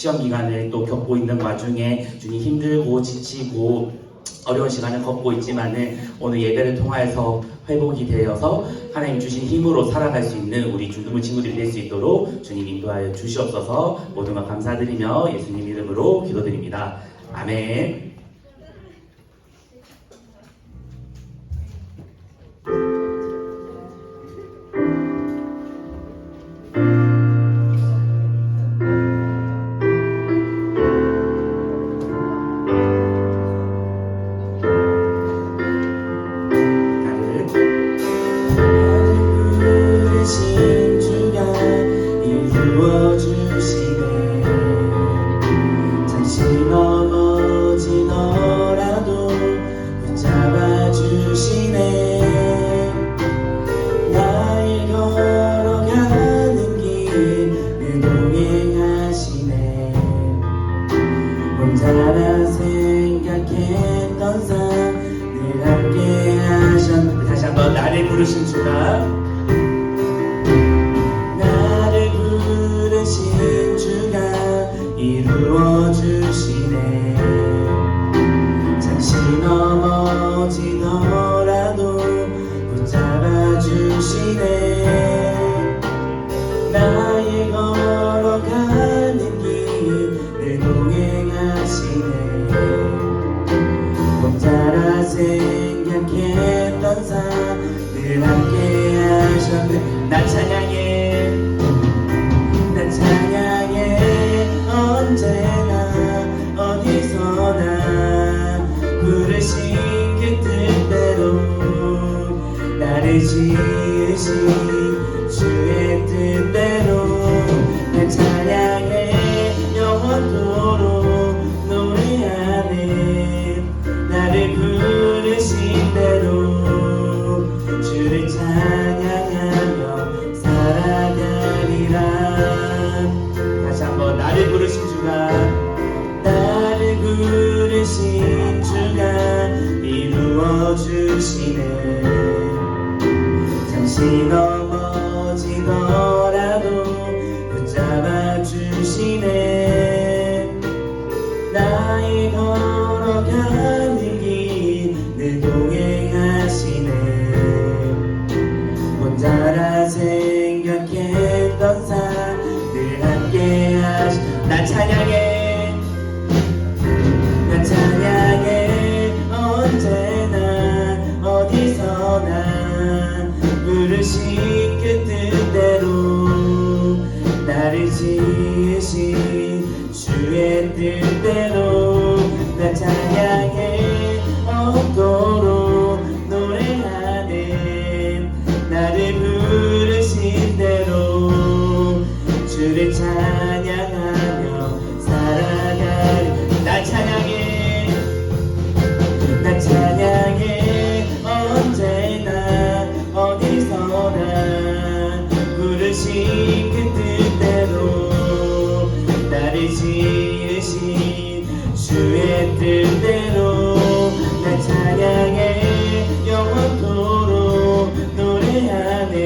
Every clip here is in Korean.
시험 기간을 또 겪고 있는 와중에 주님 힘들고 지치고 어려운 시간을 겪고 있지만은 오늘 예배를 통하여서 회복이 되어서 하나님 주신 힘으로 살아갈 수 있는 우리 중등부 친구들이 될 수 있도록 주님 인도하여 주시옵소서. 모든 것 감사드리며 예수님 이름으로 기도드립니다. 아멘. 혼자라 생각했던 삶을 함께 하셨는데 다시 한번 나를 부르신 주가 나를 부르신 주가 이루어 주시네. 잠시 넘어지더라도 붙잡아 주시네. 나의 걸어가는 길을 동행하시네. 혼자라 생각했던 삶을 함께 하셨네. 나 찬양해 난 찬양해 언제나 어디서나 부르신 그 뜻대로 나를 지으신 주의 뜻대로 난 찬양해 영원토록 노래하네. 나를 부르신 대로 주를 찬양하며 살아가리라. 다시 한번 나를 부르신 주가 나를 부르신 주가 이루어 주시네. 잠시 넘어지더라도 붙잡아 주시네. 나의 걸어가는 길을 동행하시네. 혼자라 생각했던 삶을 함께 하시. 나 찬양해 난 찬양해 언제나 어디서나 부르신 그 뜻대로 나를 지으신 주의 뜻대로 난 찬양해 없도록 노래하네. 나를 부르신 대로 주를 찬양하며 살아가리. 나 찬양해 난 찬양해 언제나 어디서나 부르신 그 뜻대로 나를 지으신 주의 뜻대로 난 찬양해 영원토록 노래하네.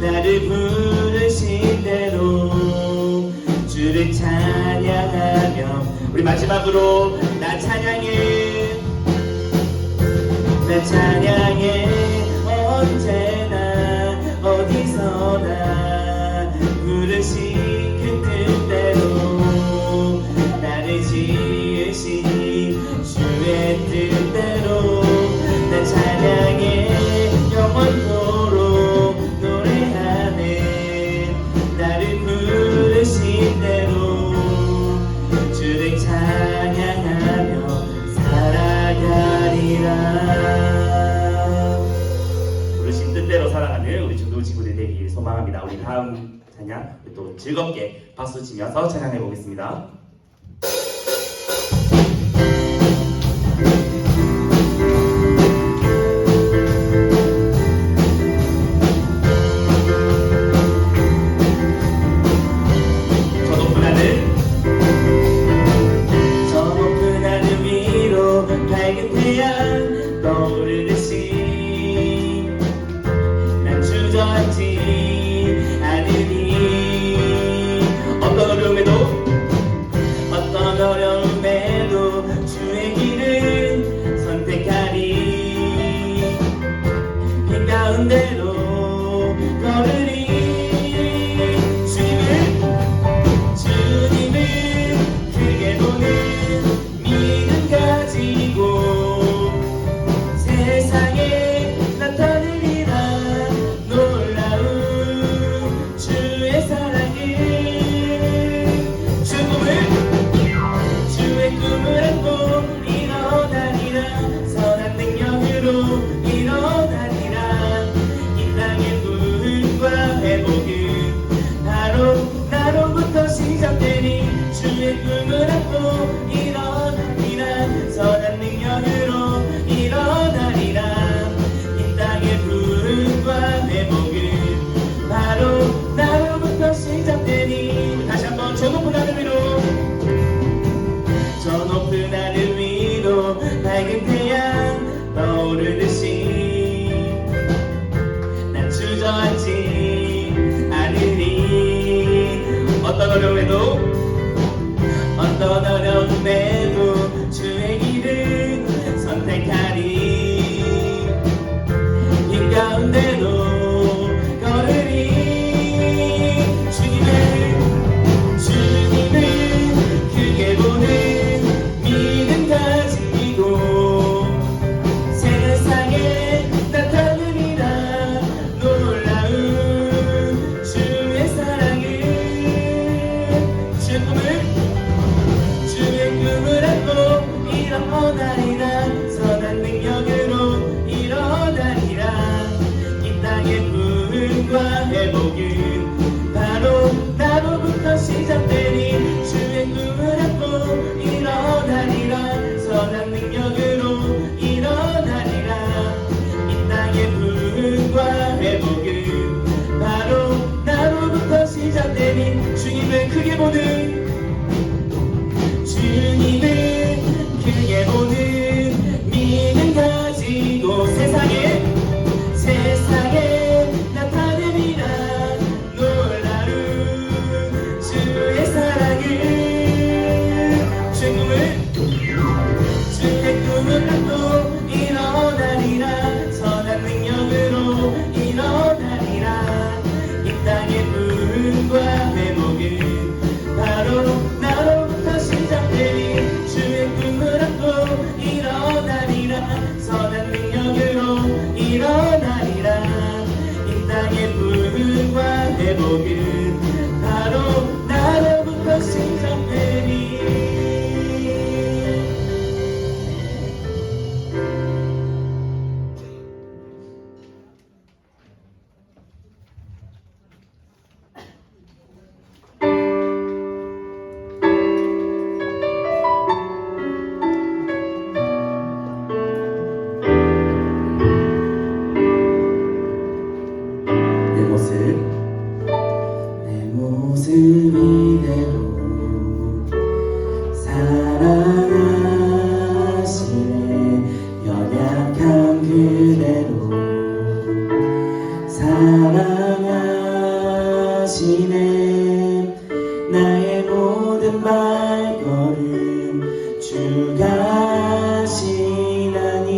나를 부르신 대로 주를 찬양하며. 우리 마지막으로 나 찬양해 난 찬양해 언제나 어디서나 부르신 그 뜻대로 나를 지으신 주의 뜻대로 난 찬양해 영원토록 노래하네. 나를 부르신 대로 주를 찬양하며 살아가리라. 부르신 뜻대로 살아가는 우리 중도 친구들 되길 소망합니다. 우리 다음 찬양 또 즐겁게 박수 치면서 찬양해 보겠습니다. 저 높은 하늘 저 높은 하늘 위로 밝은 태양 떠오르듯이 난 주저앉지 않으니 어떤 어려움에도 주의 꿈을 안고 일어나리라 선한 능력으로 일어나리라 이 땅의 부흥과 회복은 바로 나로부터 시작되니 다시 한번 저 높은 하늘 위로 저 높은 하늘 위로 밝은 태양 떠오르듯이 난 주저앉지 않으리 어떤 어려움에도 주의 길을 선택하리 이 가운데도 걸으리 주님을 크게 보는 믿음 가지고 세상에 나타내리라 놀라운 주의 사랑을 주의 꿈을 안고 일어나리라 선한 능력으로 일어나리라 이 땅의 부흥과 회복은 바로 나로부터 시작되니 주의 꿈을 안고 일어나리라 선한 능력으로 일어나리라 이 땅의 부흥과 회복은 바로 나로부터 시작되니 주님을 크게 보는 믿음 가지고 세상에 나타내리라 놀라운 주의 사랑을 주의 꿈을 안고 일어나리라 선한 능력으로 일어나리라 이 땅의 부흥과 회복은 바로 나로부터 시작되니 주의 꿈을 안고 일어나리라 선한 능력으로 일어나리라 이 땅의 부흥과 회복은 바로 나로부터 시작되니 내 모습 이대로 사랑하시네 연약한 그대로 사랑하시네 나의 모든 발걸음 주가 하시나니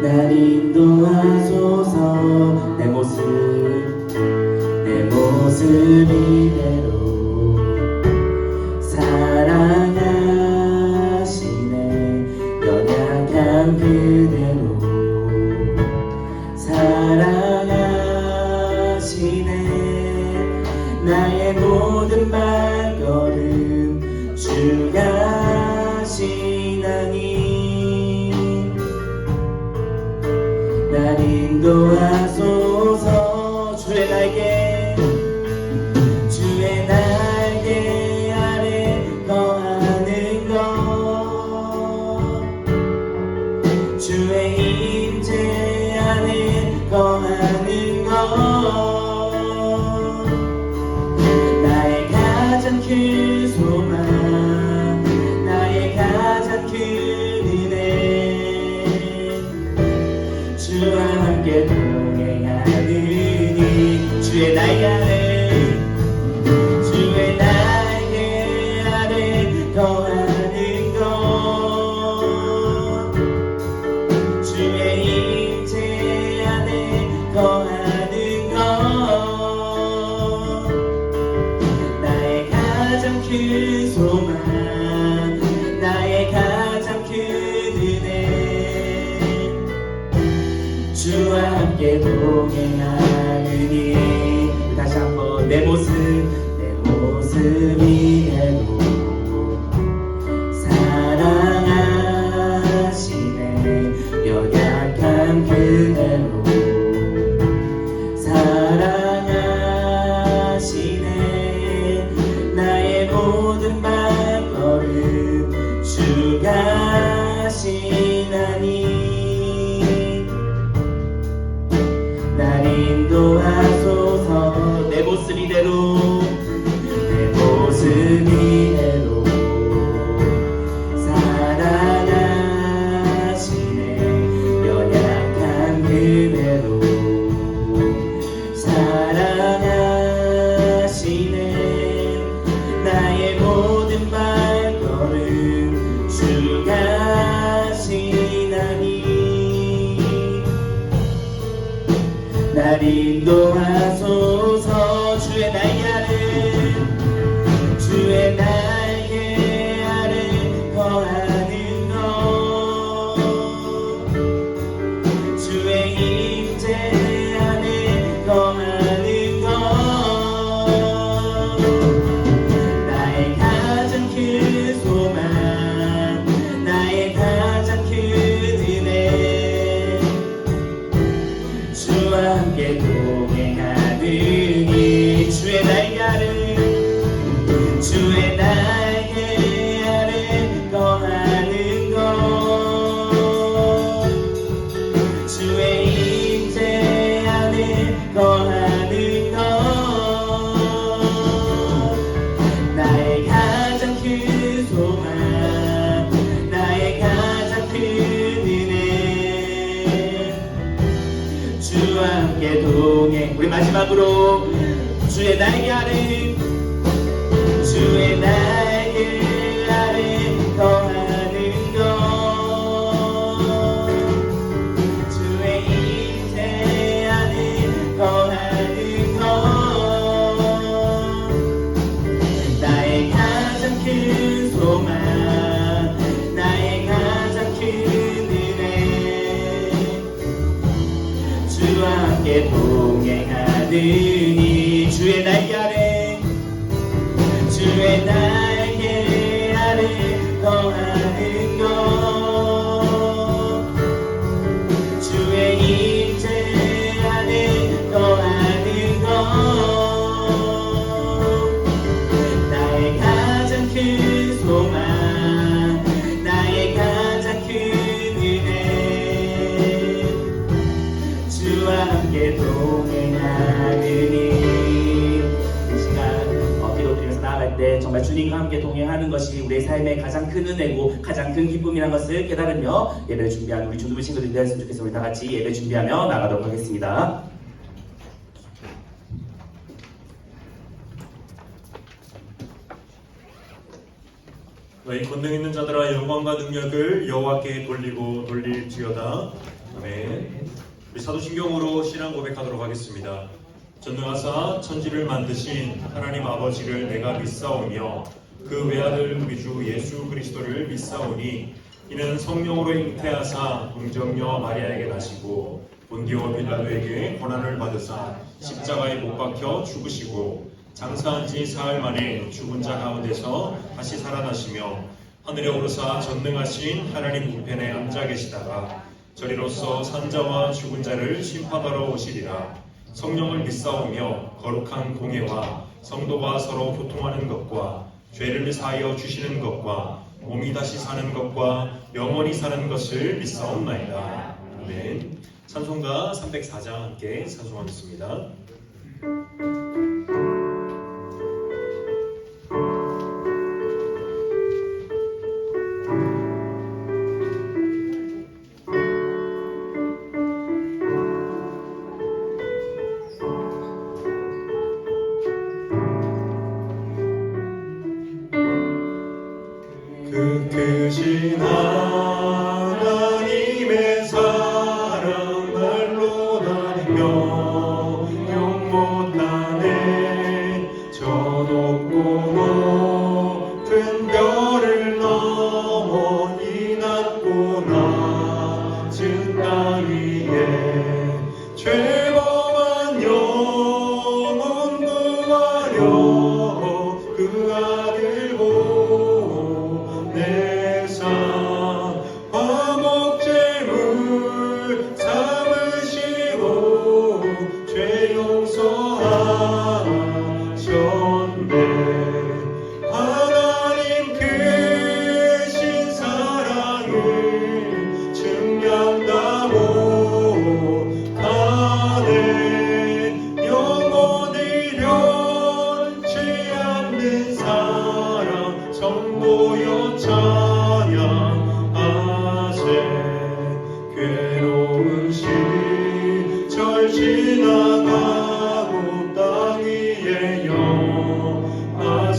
날 인도하소서 내 모습 이대로 사랑하시네 연약한 그대로 사랑하시네 나의 모든 발걸음 주가 하시나니 날 인도하소서 주의 날개 아래 거하는 것 주의 임재 안에 거하는 것 나의 가장 큰 소망 나의 가장 큰 은혜 주와 함께 동행하느니 주의 날개 아래 거하는 것 주의 임재 안에 거하는 것 나의 가장 큰 소망 나의 가장 큰 은혜 주와 함께 동행하느니 다시 한번 내 모습 이대로 사랑하시네 연약한 그대로 사랑하시네 인도하소서. 주의 날개 아래 거하는 것, 주의 임재 안에 거하는 것, 나의 가장 큰 소망, 나의 가장 큰 은혜, 주와 함께 동행하느니. 주의 날개 아래 거하는 것, 주의 임재 안에 거하는 것, 나의 가장 큰 소망, 나의 가장 큰 은혜, 주와 함께 동행. 우리 마지막으로 주의 날개 아래 거하는 것, 주의 임재 안에 거하는 것, 나의 가장 큰 소망, 나의 가장 큰 은혜, 주와 함께 동행하느니. 주의 날개 아래 거하는 것, 주의 임재 안에 거하는 것, 나의 가장 큰 소망, 나의 가장 큰 은혜, 주와 함께 동행하느니. 나아갈 때 정말 주님과 함께 동행하는 것이 우리의 삶의 가장 큰 은혜고 가장 큰 기쁨이라는 것을 깨달으며 예배를 준비하는 우리 중두부 친구들이 되었으면 좋겠습니다. 우리 다 같이 예배 준비하며 나가도록 하겠습니다. 너희 권능 있는 자들아 영광과 능력을 여호와께 돌리고 돌릴지어다. 아멘. 우리 사도신경으로 신앙 고백하도록 하겠습니다. 전능하사 천지를 만드신 하나님 아버지를 내가 믿사오며 그 외아들 우리 주 예수 그리스도를 믿사오니 이는 성령으로 잉태하사 동정녀 마리아에게 나시고 본디오 빌라도에게 고난을 받으사 십자가에 못 박혀 죽으시고 장사한 지 사흘 만에 죽은 자 가운데서 다시 살아나시며 하늘에 오르사 전능하신 하나님 우편에 앉아 계시다가 저리로서 산자와 죽은 자를 심판하러 오시리라. 성령을 믿사오며 거룩한 공예와 성도가 서로 교통하는 것과 죄를 사하여 주시는 것과 몸이 다시 사는 것과 영원히 사는 것을 믿사옵나이다. 아멘. 찬송가 304장 함께 찬송하겠습니다. 그 크신 하나님의 사랑 말로 나는 영영 못하네. 저 높고 높은 별을 넘어 이 낮고 낮은 땅 위에 죄범한 영혼 구하려 그 아들 내사 화목제물 삼으시고 죄 용서하셨네. 하나님 크신 사랑을 증명다 못하네. 영원히 변치 않는 사랑 선보여 찬양하세. 괴로운 시절 지나가고 땅 위에 영하세.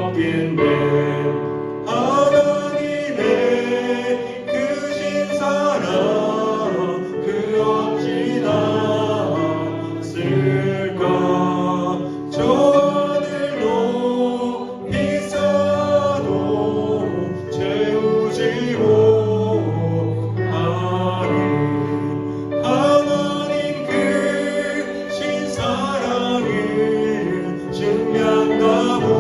없겠네. 하나님의 크신 사랑 그 어찌 낫을까. 저 하늘 높이 쌓아도 채우지 못하니 하나님 크신 사랑을 증명다 못하네.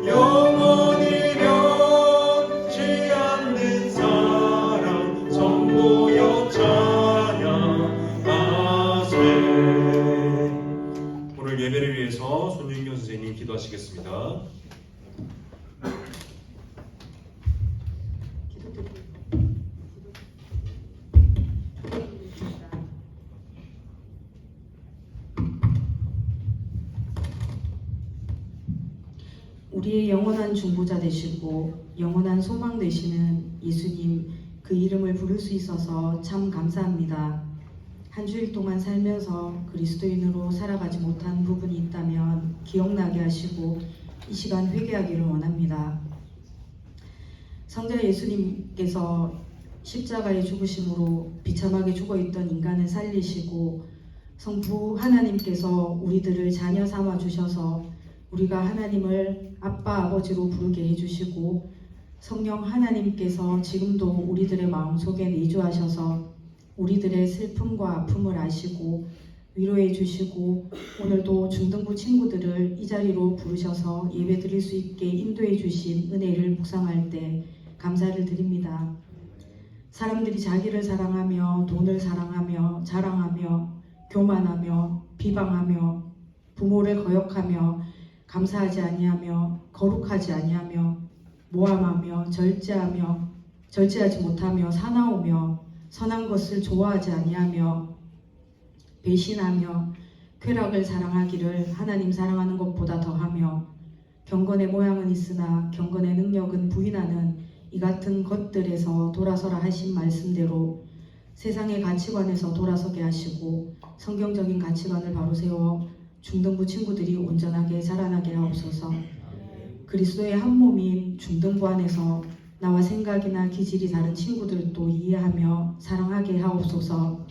영원히 변치 않는 사랑 전도여 찬양하세. 오늘 예배를 위해서 손윤경 선생님 기도하시겠습니다. 우리의 영원한 중보자 되시고 영원한 소망 되시는 예수님, 그 이름을 부를 수 있어서 참 감사합니다. 한 주일 동안 살면서 그리스도인으로 살아가지 못한 부분이 있다면 기억나게 하시고 이 시간 회개하기를 원합니다. 성자 예수님께서 십자가의 죽으심으로 비참하게 죽어있던 인간을 살리시고 성부 하나님께서 우리들을 자녀 삼아 주셔서 우리가 하나님을 아빠 아버지로 부르게 해주시고 성령 하나님께서 지금도 우리들의 마음속에 내주하셔서 우리들의 슬픔과 아픔을 아시고 위로해 주시고 오늘도 중등부 친구들을 이 자리로 부르셔서 예배 드릴 수 있게 인도해 주신 은혜를 묵상할 때 감사를 드립니다. 사람들이 자기를 사랑하며 돈을 사랑하며 자랑하며 교만하며 비방하며 부모를 거역하며 감사하지 아니하며 거룩하지 아니하며 모함하며 절제하지 못하며 사나우며 선한 것을 좋아하지 아니하며 배신하며 쾌락을 사랑하기를 하나님 사랑하는 것보다 더하며 경건의 모양은 있으나 경건의 능력은 부인하는 이 같은 것들에서 돌아서라 하신 말씀대로 세상의 가치관에서 돌아서게 하시고 성경적인 가치관을 바로 세워 중등부 친구들이 온전하게 자라나게 하옵소서. 그리스도의 한 몸인 중등부 안에서 나와 생각이나 기질이 다른 친구들도 이해하며 사랑하게 하옵소서.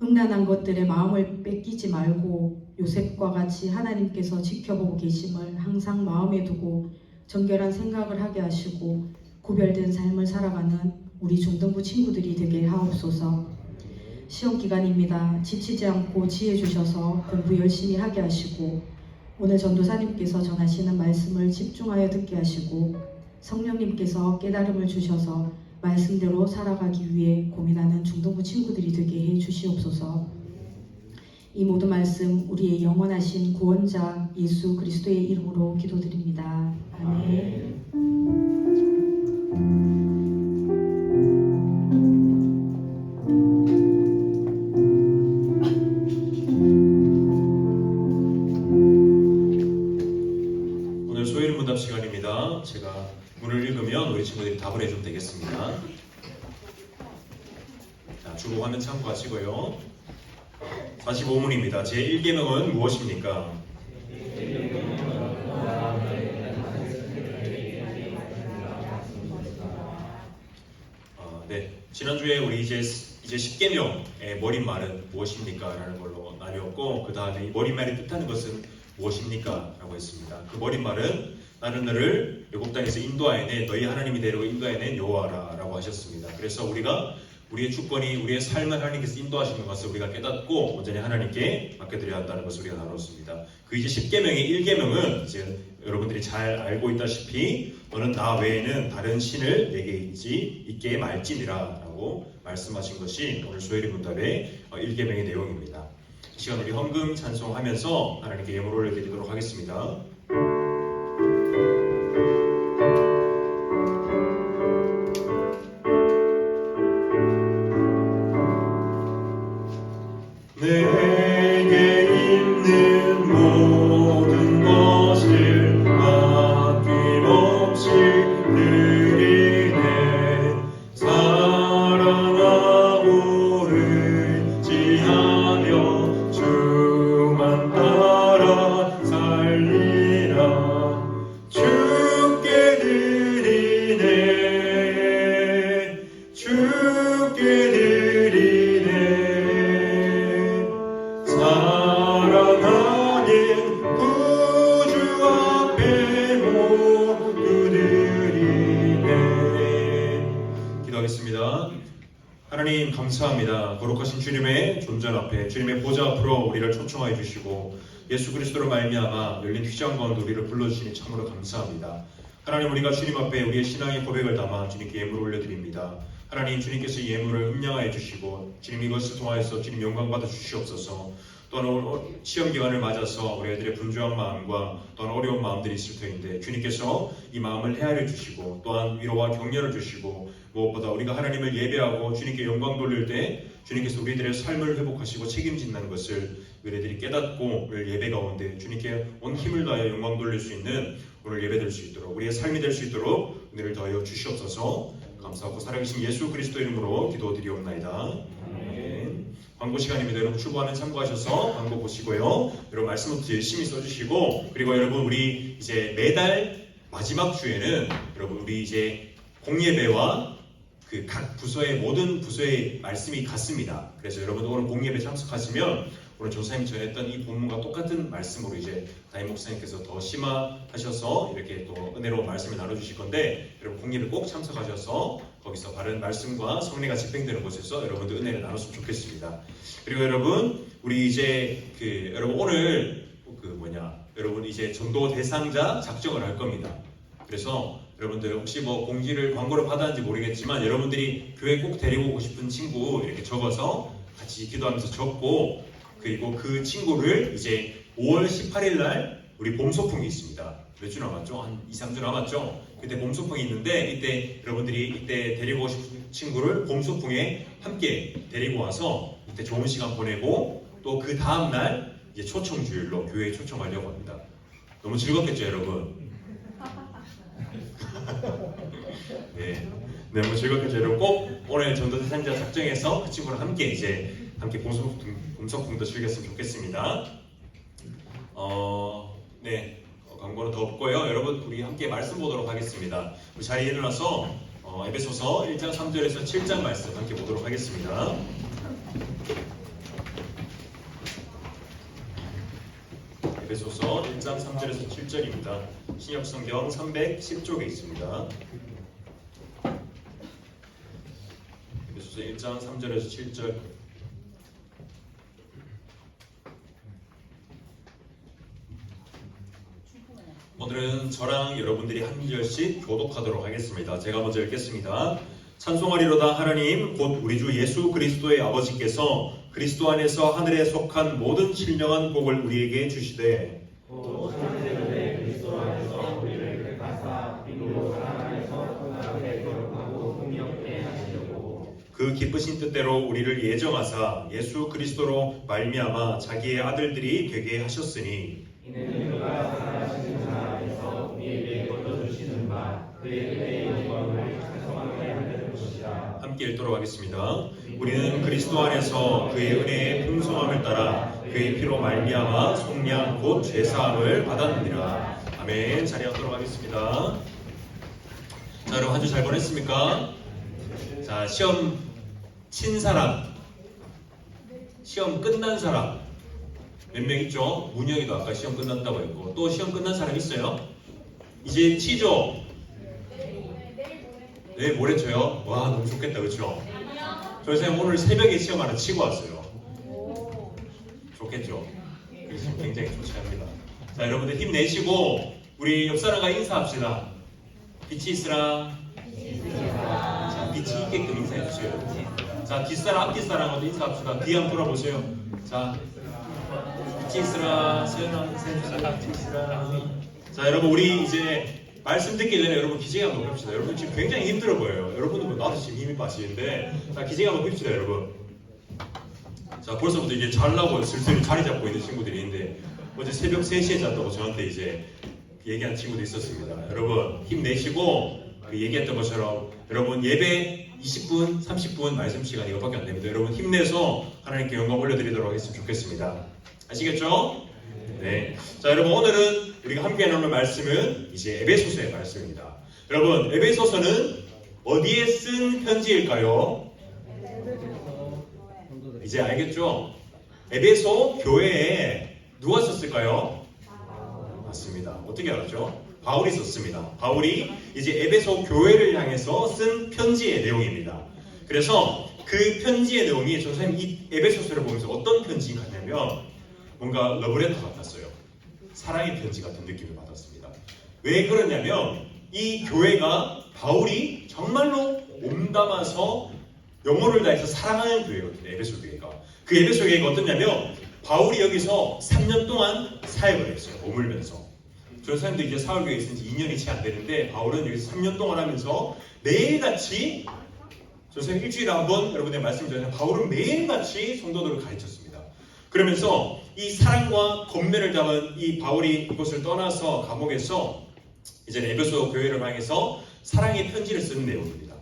음란한 것들에 마음을 뺏기지 말고 요셉과 같이 하나님께서 지켜보고 계심을 항상 마음에 두고 정결한 생각을 하게 하시고 구별된 삶을 살아가는 우리 중등부 친구들이 되게 하옵소서. 시험 기간입니다. 지치지 않고 지혜 주셔서 공부 열심히 하게 하시고 오늘 전도사님께서 전하시는 말씀을 집중하여 듣게 하시고 성령님께서 깨달음을 주셔서 말씀대로 살아가기 위해 고민하는 중등부 친구들이 되게 해 주시옵소서. 이 모든 말씀 우리의 영원하신 구원자 예수 그리스도의 이름으로 기도드립니다. 아멘. 오늘 소일 문답 시간입니다. 제가 문을 읽으면 우리 친구들이 답을 해주면 되겠습니다. 자, 주보 화면 참고하시고요. 45문입니다. 제1계명은 무엇입니까? 네, 지난주에 우리 이제 10계명의 머릿말은 무엇입니까? 라는 걸로 나뉘었고 그 다음에 이 머릿말이 뜻하는 것은 무엇입니까? 라고 했습니다. 그 머릿말은 나는 너를 애굽 땅에서 인도하여낸 너희 하나님이 되려고 인도하여낸 여호와라 라고 하셨습니다. 그래서 우리가 우리의 주권이 우리의 삶을 하나님께서 인도하시는 것을 우리가 깨닫고 온전히 하나님께 맡겨드려야 한다는 것을 우리가 다뤘습니다. 그 이제 10계명의 1계명은 이제 여러분들이 잘 알고 있다시피 너는 나 외에는 다른 신을 내게 있게 말지니라 라고 말씀하신 것이 오늘 소혜리 문답의 1계명의 내용입니다. 이 시간 우리 헌금 찬송하면서 하나님께 예물 올려드리도록 하겠습니다. 내게 있는 모든 것을 아낌없이 드리네. 사랑하고 의지하며 주만 따라 하나님 감사합니다. 거룩하신 주님의 존전 앞에 주님의 보좌 앞으로 우리를 초청하여 주시고 예수 그리스도로 말미암아 열린 휘장 가운데 우리를 불러주시니 참으로 감사합니다. 하나님 우리가 주님 앞에 우리의 신앙의 고백을 담아 주님께 예물을 올려드립니다. 하나님 주님께서 이 예물을 음량하여 주시고 주님 이것을 통하여서 주님 영광 받아 주시옵소서. 또한 오늘 시험 기간을 맞아서 우리 애들의 분주한 마음과 또한 어려운 마음들이 있을 터인데 주님께서 이 마음을 헤아려 주시고 또한 위로와 격려를 주시고 무엇보다 우리가 하나님을 예배하고 주님께 영광 돌릴 때 주님께서 우리들의 삶을 회복하시고 책임진다는 것을 우리들이 깨닫고 오늘 예배 가운데 주님께 온 힘을 다하여 영광 돌릴 수 있는 오늘 예배 될 수 있도록 우리의 삶이 될 수 있도록 은혜를 더하여 주시옵소서. 감사하고 살아계신 예수 그리스도 이름으로 기도드리옵나이다. 아멘. 광고 시간입니다. 여러분 출구하는 참고하셔서 광고 보시고요. 여러분 말씀부터 열심히 써주시고 그리고 여러분 우리 이제 매달 마지막 주에는 여러분 우리 이제 공예배와 그 각 부서의 모든 부서의 말씀이 같습니다. 그래서 여러분 오늘 공예배 참석하시면 오늘 전사님이 전했던 이 본문과 똑같은 말씀으로 이제 담임 목사님께서 더 심화하셔서 이렇게 또 은혜로운 말씀을 나눠주실 건데 여러분 공예배 꼭 참석하셔서 거기서 바른 말씀과 성례가 집행되는 곳에서 여러분들 은혜를 나눴으면 좋겠습니다. 그리고 여러분 우리 이제 여러분 오늘 여러분 이제 전도 대상자 작정을 할 겁니다. 그래서 여러분들 혹시 뭐 광고를 받았는지 모르겠지만 여러분들이 교회 꼭 데리고 오고 싶은 친구 이렇게 적어서 같이 기도하면서 적고 그리고 그 친구를 이제 5월 18일 날 우리 봄소풍이 있습니다. 몇 주 남았죠? 한 2, 3주 남았죠? 그때 봄소풍이 있는데 이때 여러분들이 이때 데리고 오고 싶은 친구를 봄소풍에 함께 데리고 와서 이때 좋은 시간 보내고 또 그 다음날 이제 초청주일로 교회에 초청하려고 합니다. 너무 즐겁겠죠 여러분? 네, 너무 즐겁겠죠 여러분? 꼭 오늘 전도 대상자 작정해서 그 친구랑 함께 봄소풍도 즐겼으면 좋겠습니다. 네, 광고는 더 없고요. 여러분 우리 함께 말씀 보도록 하겠습니다. 우리 자리에 일어나서 에베소서 1장 3절에서 7장 말씀 함께 보도록 하겠습니다. 에베소서 1장 3절에서 7절입니다. 신약성경 310쪽에 있습니다. 에베소서 1장 3절에서 7절. 오늘은 저랑 여러분들이 한 절씩 교독하도록 하겠습니다. 제가 먼저 읽겠습니다. 찬송하리로다 하나님 곧 우리 주 예수 그리스도의 아버지께서 그리스도 안에서 하늘에 속한 모든 신령한 복을 우리에게 주시되 그 기쁘신 뜻대로 우리를 예정하사 예수 그리스도로 말미암아 자기의 아들들이 되게 하셨으니 이는 그가 살아계신 자에서 우리에게 거둬주시는 바 그의 은혜의 영광을 찬송하게 하려는 것이라. 함께 읽도록 하겠습니다. 우리는 그리스도 안에서 그의 은혜의 풍성함을 따라 그의 피로 말미암아 속량 곧 죄사함을 받았느니라. 아멘. 자리에 앉도록 하겠습니다. 자, 여러분 한 주 잘 보냈습니까? 자, 시험 친 사람, 시험 끝난 사람 몇 명 있죠? 문영이도 아까 시험 끝났다고 했고 또 시험 끝난 사람 있어요? 이제 치죠? 내일 모레 쳐요? 와 너무 좋겠다 그렇죠? 저희 선생님 오늘 새벽에 시험 하나 치고 왔어요. 좋겠죠? 그래서 굉장히 좋지 합니다. 자 여러분들 힘내시고 우리 옆 사람과 인사합시다. 빛이 있으라. 자 빛이 있게끔 인사해 주세요. 자 뒷사람 앞뒷사람하고 인사합시다. 뒤 한번 돌아보세요. 자 빛이 있으라. 서연아 인사해주세요. 빛이 있으라. 자 여러분 우리 이제 말씀 듣기 전에 여러분 기저귀 한번 봅시다. 여러분 지금 굉장히 힘들어 보여요. 여러분들 나도 지금 힘이 빠지는데 자 기저귀 한번 봅시다 여러분. 자 벌써부터 이제 잘라고 슬슬 자리 잡고 있는 친구들이 있는데 어제 새벽 3시에 잤다고 저한테 이제 얘기한 친구도 있었습니다. 여러분 힘내시고 그 얘기했던 것처럼 여러분 예배 20분, 30분 말씀 시간 이거밖에 안 됩니다. 여러분 힘내서 하나님께 영광 올려드리도록 했으면 좋겠습니다. 아시겠죠? 네. 자 여러분 오늘은 우리가 함께 나눌 말씀은 이제 에베소서의 말씀입니다. 여러분 에베소서는 어디에 쓴 편지일까요? 이제 알겠죠? 에베소 교회에 누가 썼을까요? 맞습니다. 어떻게 알았죠? 바울이 썼습니다. 바울이 이제 에베소 교회를 향해서 쓴 편지의 내용입니다. 그래서 그 편지의 내용이 선생님 이 에베소서를 보면서 어떤 편지 같냐면 뭔가 러브레터 같았어요. 사랑의 편지 같은 느낌을 받았습니다. 왜 그러냐면 이 교회가 바울이 정말로 몸담아서 영혼을 다해서 사랑하는 교회거든요. 에베소 교회가. 그 에베소 교회가 어떠냐면 바울이 여기서 3년 동안 사역을 했어요. 머물면서. 저 사람도 이제 사울교회에 있은 지 2년이 채 안 되는데 바울은 여기서 3년 동안 하면서 매일같이 저 사람 일주일에 한 번 여러분들 말씀드렸잖아요. 바울은 매일같이 성도들을 가르쳤습니다. 그러면서 이 사랑과 권면을 담은 이 바울이 이곳을 떠나서 감옥에서 이제 에베소 교회를 향해서 사랑의 편지를 쓰는 내용입니다.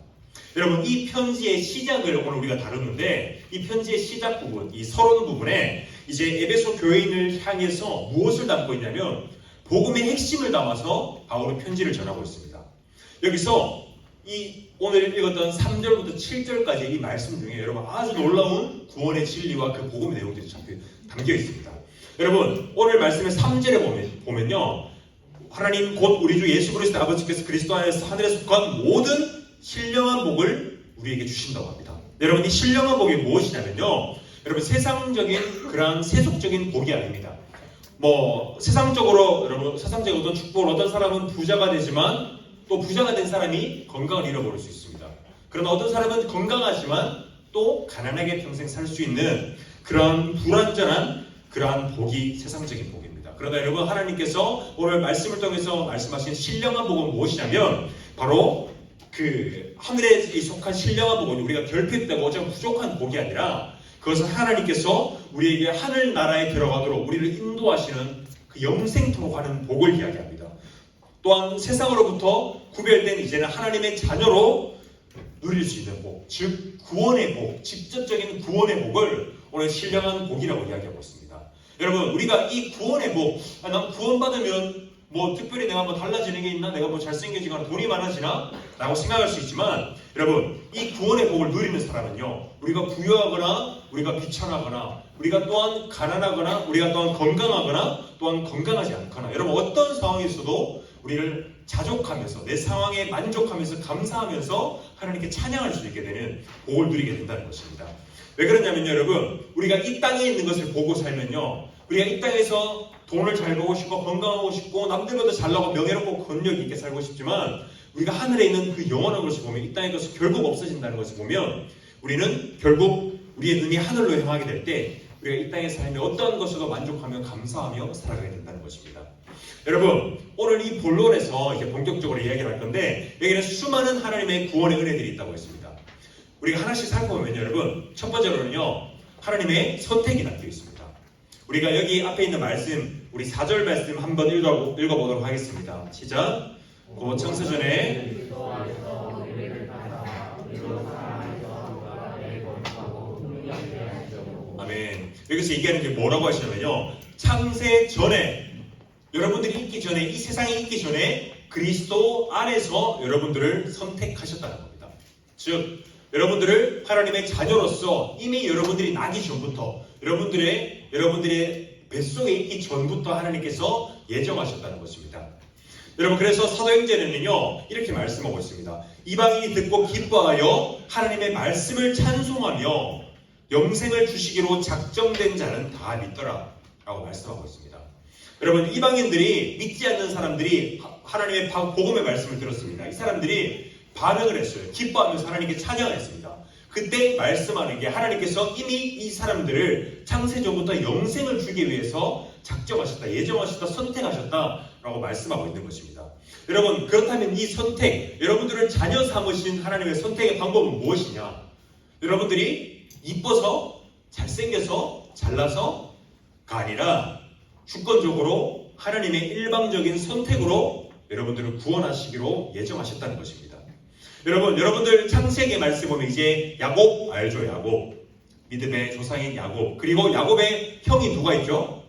여러분 이 편지의 시작을 오늘 우리가 다루는데 이 편지의 시작 부분, 이 서론 부분에 이제 에베소 교회인을 향해서 무엇을 담고 있냐면 복음의 핵심을 담아서 바울은 편지를 전하고 있습니다. 여기서 이 오늘 읽었던 3절부터 7절까지 이 말씀 중에 여러분 아주 놀라운 구원의 진리와 그 복음의 내용들이 담겨 있습니다. 여러분 오늘 말씀의 3절에 보면요 하나님 곧 우리 주 예수 그리스도 아버지께서 그리스도 안에서 하늘에 속한 모든 신령한 복을 우리에게 주신다고 합니다. 여러분 이 신령한 복이 무엇이냐면요 여러분 세상적인 그런 세속적인 복이 아닙니다. 뭐 세상적으로 여러분 세상적인 어떤 축복을 어떤 사람은 부자가 되지만 또 부자가 된 사람이 건강을 잃어버릴 수 있습니다. 그러나 어떤 사람은 건강하지만 또 가난하게 평생 살 수 있는 그런 불완전한 그러한 복이 세상적인 복입니다. 그러나 여러분 하나님께서 오늘 말씀을 통해서 말씀하신 신령한 복은 무엇이냐면 바로 그 하늘에 속한 신령한 복은 우리가 결핍되고 어쩌면 부족한 복이 아니라 그것은 하나님께서 우리에게 하늘나라에 들어가도록 우리를 인도하시는 그 영생토록 하는 복을 이야기합니다. 또한 세상으로부터 구별된 이제는 하나님의 자녀로 누릴 수 있는 복, 즉 구원의 복, 직접적인 구원의 복을 오늘 신령한 복이라고 이야기하고 있습니다. 여러분 우리가 이 구원의 복, 난 구원받으면 뭐 특별히 내가 뭐 달라지는 게 있나? 내가 뭐 잘생겨지거나 돈이 많아지나? 라고 생각할 수 있지만 여러분 이 구원의 복을 누리는 사람은요 우리가 부유하거나 우리가 비천하거나 우리가 또한 가난하거나 우리가 또한 건강하거나 또한 건강하지 않거나 여러분 어떤 상황에서도 우리를 자족하면서 내 상황에 만족하면서 감사하면서 하나님께 찬양할 수 있게 되는 복을 누리게 된다는 것입니다. 왜 그러냐면요 여러분 우리가 이 땅에 있는 것을 보고 살면요 우리가 이 땅에서 돈을 잘 벌고 싶고 건강하고 싶고 남들보다 잘나고 명예롭고 권력 있게 살고 싶지만 우리가 하늘에 있는 그 영원한 것을 보면 이 땅의 것이 결국 없어진다는 것을 보면 우리는 결국 우리의 눈이 하늘로 향하게 될 때 우리가 이 땅의 삶에 어떤 것으로 만족하며 감사하며 살아가게 된다는 것입니다. 여러분 오늘 이 본론에서 이제 본격적으로 이야기를 할 건데 여기는 수많은 하나님의 구원의 은혜들이 있다고 했습니다. 우리가 하나씩 살펴보면 여러분 첫 번째로는요 하나님의 선택이 담겨 있습니다. 우리가 여기 앞에 있는 말씀 우리 4절 말씀 한번 읽어보도록 하겠습니다. 시작. 그 창세전에 아멘. 여기서 얘기하는 게 뭐라고 하시냐면요 창세 전에 여러분들이 있기 전에 이 세상에 있기 전에 그리스도 안에서 여러분들을 선택하셨다는 겁니다. 즉 여러분들을 하나님의 자녀로서 이미 여러분들이 나기 전부터 여러분들의 뱃속에 있기 전부터 하나님께서 예정하셨다는 것입니다. 여러분 그래서 사도행전에는요 이렇게 말씀하고 있습니다. 이방인이 듣고 기뻐하여 하나님의 말씀을 찬송하며 영생을 주시기로 작정된 자는 다 믿더라 라고 말씀하고 있습니다. 여러분 이방인들이 믿지 않는 사람들이 하나님의 복음의 말씀을 들었습니다. 이 사람들이 반응을 했어요. 기뻐하면서 하나님께 찬양했습니다. 그때 말씀하는 게 하나님께서 이미 이 사람들을 창세전부터 영생을 주기 위해서 작정하셨다, 예정하셨다, 선택하셨다라고 말씀하고 있는 것입니다. 여러분 그렇다면 이 선택, 여러분들을 자녀 삼으신 하나님의 선택의 방법은 무엇이냐? 여러분들이 이뻐서, 잘생겨서, 잘나서가 아니라 주권적으로 하나님의 일방적인 선택으로 여러분들을 구원하시기로 예정하셨다는 것입니다. 여러분들 창세기 말씀 보면 이제 야곱 알죠? 야곱 믿음의 조상인 야곱 그리고 야곱의 형이 누가 있죠?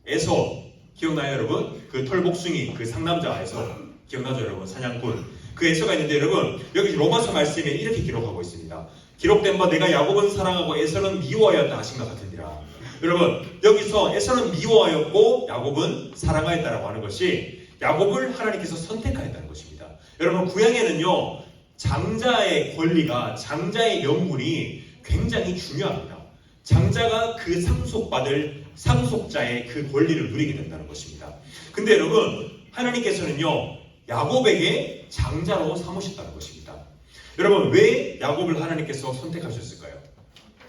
에서 기억나요 여러분? 그 털복숭이 그 상남자 에서 기억나죠 여러분? 사냥꾼 그 에서가 있는데 여러분 여기 로마서 말씀에 이렇게 기록하고 있습니다. 기록된 바 내가 야곱은 사랑하고 에서는 미워하였다 하신 것 같은디라. 여러분 여기서 에서는 미워하였고 야곱은 사랑하였다라고 하는 것이 야곱을 하나님께서 선택하였다는 것입니다. 여러분 구약에는요 장자의 권리가, 장자의 명분이 굉장히 중요합니다. 장자가 그 상속받을 상속자의 그 권리를 누리게 된다는 것입니다. 근데 여러분, 하나님께서는요, 야곱에게 장자로 삼으셨다는 것입니다. 여러분, 왜 야곱을 하나님께서 선택하셨을까요?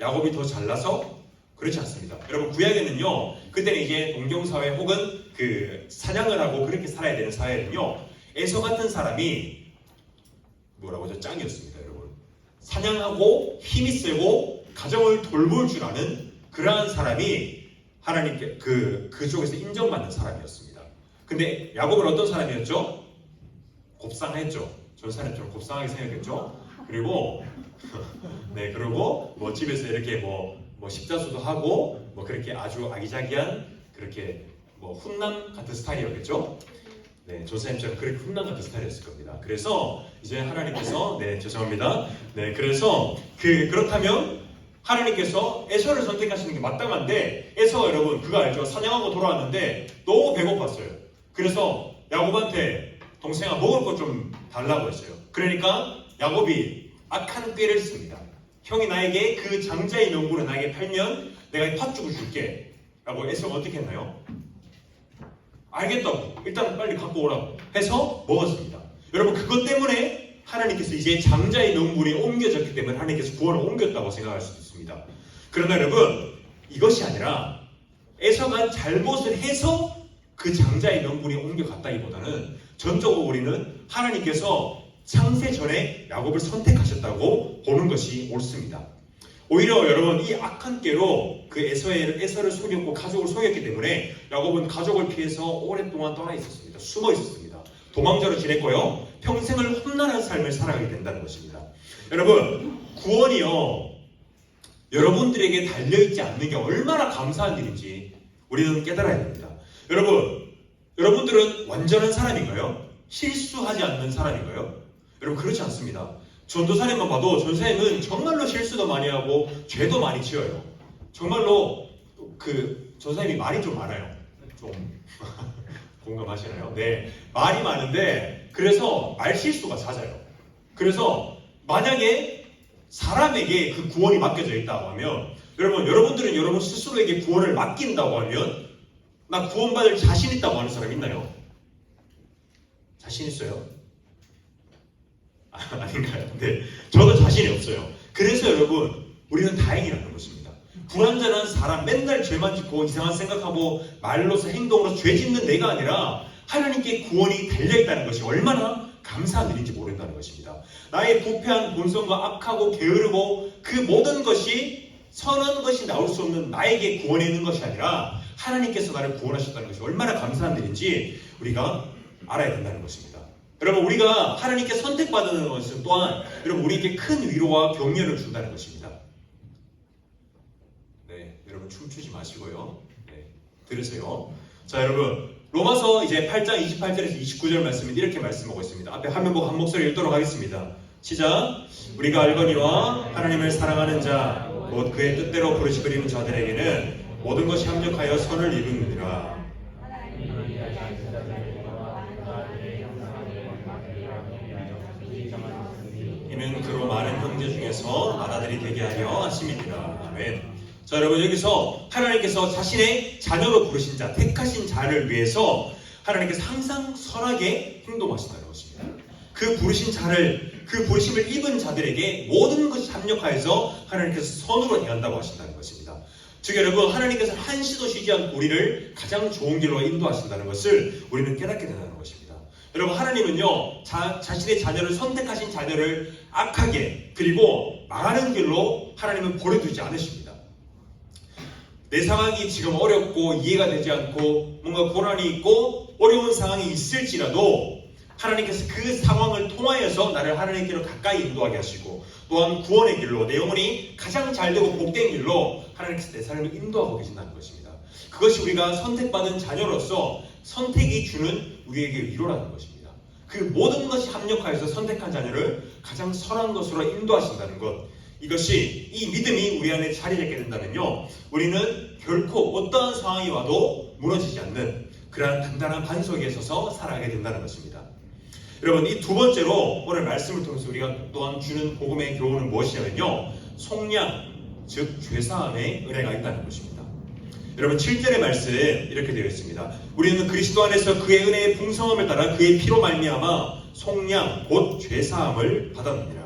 야곱이 더 잘나서? 그렇지 않습니다. 여러분, 구약에는요, 그때는 이제 농경사회 혹은 그 사냥을 하고 그렇게 살아야 되는 사회는요, 에서 같은 사람이 뭐라고 하죠? 짱이었습니다, 여러분. 사냥하고 힘이 세고 가정을 돌볼 줄 아는 그러한 사람이 하나님께 그쪽에서 인정받는 사람이었습니다. 근데 야곱은 어떤 사람이었죠? 곱상했죠. 저 사람처럼 곱상하게 생겼겠죠. 그리고 네, 그리고 뭐 집에서 이렇게 뭐 십자수도 하고 뭐 그렇게 아주 아기자기한 그렇게 뭐 훈남 같은 스타일이었겠죠. 네, 조사님처럼 그렇게 훈남 같은 스타일이었을 겁니다. 그래서 이제 하나님께서 죄송합니다. 네, 그래서 그렇다면 하나님께서 에서를 선택하시는 게 마땅한데, 에서가 여러분 그거 알죠? 사냥하고 돌아왔는데 너무 배고팠어요. 그래서 야곱한테 동생아 먹을 것 좀 달라고 했어요. 그러니까 야곱이 악한 꾀를 씁니다. 형이 나에게 그 장자의 명분을 나에게 팔면 내가 팥죽을 줄게 라고 에서가 어떻게 했나요? 알겠다고, 일단 빨리 갖고 오라고 해서 먹었습니다. 여러분, 그것 때문에 하나님께서 이제 장자의 명분이 옮겨졌기 때문에 하나님께서 구원을 옮겼다고 생각할 수도 있습니다. 그러나 여러분, 이것이 아니라 에서가 잘못을 해서 그 장자의 명분이 옮겨갔다기보다는 전적으로 우리는 하나님께서 창세 전에 야곱을 선택하셨다고 보는 것이 옳습니다. 오히려 여러분, 이 악한 꾀로 그 에서를 속였고 가족을 속였기 때문에 야곱은 가족을 피해서 오랫동안 떠나 있었습니다. 숨어 있었습니다. 도망자로 지냈고요, 평생을 험난한 삶을 살아가게 된다는 것입니다. 여러분, 구원이요, 여러분들에게 달려있지 않는 게 얼마나 감사한 일인지 우리는 깨달아야 됩니다. 여러분들은 완전한 사람인가요? 실수하지 않는 사람인가요? 여러분, 그렇지 않습니다. 전도사님만 봐도 전도사님은 정말로 실수도 많이 하고 죄도 많이 지어요. 정말로 전도사님이 말이 좀 많아요. 좀 공감하시나요? 네, 말이 많은데 그래서 말 실수가 잦아요. 그래서 만약에 사람에게 그 구원이 맡겨져 있다고 하면, 여러분들은 여러분 스스로에게 구원을 맡긴다고 하면, 나 구원받을 자신 있다고 하는 사람 있나요? 자신 있어요? 아닌가요? 네, 저도 자신이 없어요. 그래서 여러분, 우리는 다행이라는 것입니다. 불완전한 사람, 맨날 죄만 짓고 이상한 생각하고 말로서 행동으로 죄 짓는 내가 아니라 하나님께 구원이 달려있다는 것이 얼마나 감사한 일인지 모른다는 것입니다. 나의 부패한 본성과 악하고 게으르고 그 모든 것이, 선한 것이 나올 수 없는 나에게 구원이 있는 것이 아니라 하나님께서 나를 구원하셨다는 것이 얼마나 감사한 일인지 우리가 알아야 된다는 것입니다. 여러분, 우리가 하나님께 선택받는 것은 또한 여러분 우리에게 큰 위로와 격려를 준다는 것입니다. 네, 여러분 춤추지 마시고요. 네, 들으세요. 자, 여러분, 로마서 이제 8장 28절에서 29절 말씀은 이렇게 말씀하고 있습니다. 앞에 화면 보고 한 목소리 읽도록 하겠습니다. 시작. 우리가 알거니와 하나님을 사랑하는 자, 곧 그의 뜻대로 부르시는 자들에게는 모든 것이 합력하여 선을 이루느니라. 이는 그로 많은 형제 중에서 나라들이 되게 하려 하심이니라. 아멘. 자, 여러분, 여기서 하나님께서 자신의 자녀로 부르신 자, 택하신 자를 위해서 하나님께서 항상 선하게 행동하신다는 것입니다. 그 부르신 자를, 그 부르심을 입은 자들에게 모든 것이 합력하여서 하나님께서 선으로 대한다고 하신다는 것입니다. 즉, 여러분, 하나님께서 한시도 쉬지 않고 우리를 가장 좋은 길로 인도하신다는 것을 우리는 깨닫게 된다는 것입니다. 여러분, 하나님은요, 자신의 자녀를, 선택하신 자녀를 악하게 그리고 망하는 길로 하나님은 버려두지 않으십니다. 내 상황이 지금 어렵고 이해가 되지 않고 뭔가 고난이 있고 어려운 상황이 있을지라도 하나님께서 그 상황을 통하여서 나를 하나님께로 가까이 인도하게 하시고, 또한 구원의 길로, 내 영혼이 가장 잘되고 복된 길로 하나님께서 내 삶을 인도하고 계신다는 것입니다. 그것이 우리가 선택받은 자녀로서 선택이 주는 우리에게 위로라는 것입니다. 그 모든 것이 합력하여서 선택한 자녀를 가장 선한 것으로 인도하신다는 것, 이것이, 이 믿음이 우리 안에 자리 잡게 된다면요, 우리는 결코 어떠한 상황이 와도 무너지지 않는 그러한 단단한 반석에 서서 살아가게 된다는 것입니다. 여러분, 이 두 번째로 오늘 말씀을 통해서 우리가 또한 주는 복음의 교훈은 무엇이냐면요, 속량, 즉 죄사함의 은혜가 있다는 것입니다. 여러분, 7절의 말씀 이렇게 되어 있습니다. 우리는 그리스도 안에서 그의 은혜의 풍성함을 따라 그의 피로 말미암아 속량 곧 죄사함을 받았느니라.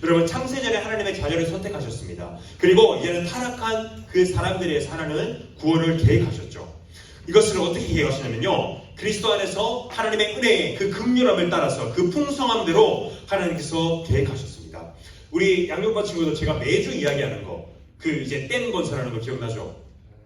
여러분, 창세전에 하나님의 자녀를 선택하셨습니다. 그리고 이제는 타락한 그 사람들의 살아는 구원을 계획하셨죠. 이것을 어떻게 계획하시냐면요, 그리스도 안에서 하나님의 은혜의 그 긍휼함을 따라서 그 풍성함대로 하나님께서 계획하셨습니다. 우리 양육반 친구도 제가 매주 이야기하는 거, 그 이제 댐 건설하는 거 기억나죠?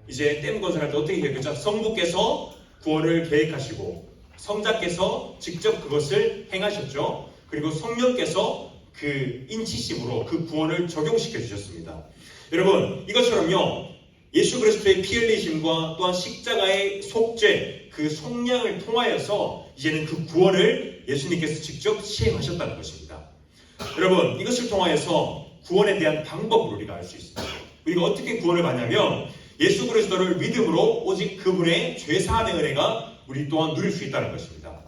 이제 댐 건설할 때 어떻게 계획했죠? 성부께서 구원을 계획하시고 성자께서 직접 그것을 행하셨죠. 그리고 성령께서 그 인치심으로 그 구원을 적용시켜 주셨습니다. 여러분, 이것처럼요, 예수 그리스도의 피 흘리심과 또한 십자가의 속죄, 그 속량을 통하여서 이제는 그 구원을 예수님께서 직접 시행하셨다는 것입니다. 여러분, 이것을 통하여서 구원에 대한 방법을 우리가 알 수 있습니다. 우리가 어떻게 구원을 받냐면 예수 그리스도를 믿음으로 오직 그분의 죄사함의 은혜가 우리 또한 누릴 수 있다는 것입니다.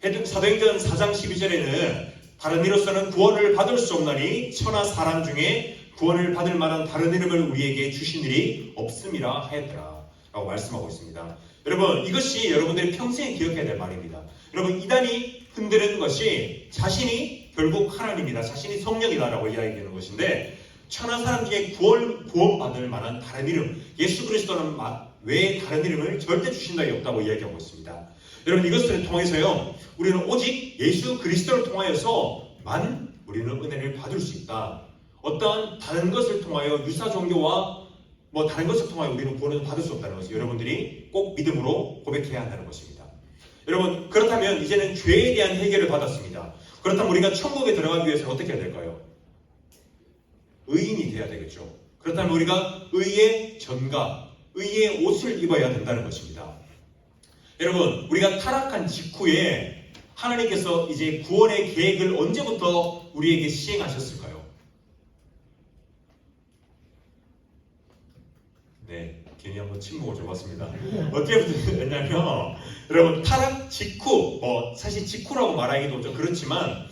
사도행전 4장 12절에는 다른 이로서는 구원을 받을 수 없나니 천하 사람 중에 구원을 받을 만한 다른 이름을 우리에게 주신 일이 없음이라 하였더라 라고 말씀하고 있습니다. 여러분, 이것이 여러분들이 평생에 기억해야 될 말입니다. 여러분, 이단이 흔드는 것이 자신이 결국 하나님이다, 자신이 성령이다 라고 이야기하는 것인데, 천하 사람 중에 구원받을 만한 다른 이름, 예수 그리스도는 외에 다른 이름을 절대 주신 적이 없다고 이야기하고 있습니다. 여러분, 이것을 통해서요, 우리는 오직 예수 그리스도를 통하여서만 우리는 은혜를 받을 수 있다. 어떠한 다른 것을 통하여 유사 종교와 다른 것을 통하여 우리는 구원을 받을 수 없다는 것을 여러분들이 꼭 믿음으로 고백해야 한다는 것입니다. 여러분, 그렇다면 이제는 죄에 대한 해결을 받았습니다. 그렇다면 우리가 천국에 들어가기 위해서는 어떻게 해야 될까요? 의인이 되어야 되겠죠. 그렇다면 우리가 의의 전가, 의의 옷을 입어야 된다는 것입니다. 여러분, 우리가 타락한 직후에 하나님께서 이제 구원의 계획을 언제부터 우리에게 시행하셨을까요? 네, 괜히 한번 침묵을 줘봤습니다. 어떻게 했냐면, 여러분, 타락 직후, 사실 직후라고 말하기도 좀 그렇지만,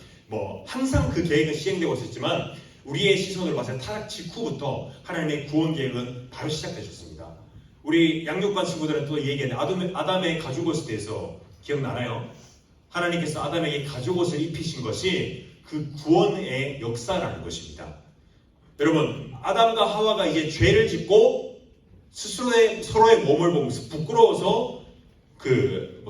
항상 그 계획은 시행되고 있었지만, 우리의 시선으로 봤을 때 타락 직후부터 하나님의 구원 계획은 바로 시작되셨습니다. 우리 양육반 친구들은 또 얘기했는데, 아담의 가죽옷에 대해서 기억나나요? 하나님께서 아담에게 가죽옷을 입히신 것이 그 구원의 역사라는 것입니다. 여러분, 아담과 하와가 이제 죄를 짓고 서로의 몸을 보면서 부끄러워서 그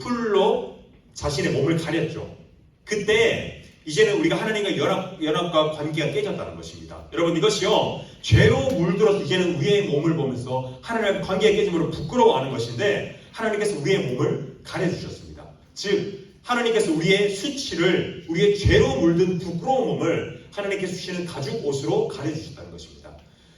풀로 자신의 몸을 가렸죠. 그때 이제는 우리가 하나님과 연합과 관계가 깨졌다는 것입니다. 여러분, 이것이요, 죄로 물들어서 이제는 우리의 몸을 보면서 하나님과 관계가 깨짐으로 부끄러워하는 것인데, 하나님께서 우리의 몸을 가려주셨습니다. 즉, 하나님께서 우리의 수치를, 우리의 죄로 물든 부끄러운 몸을 하나님께서 주시는 가죽 옷으로 가려주셨다는 것입니다.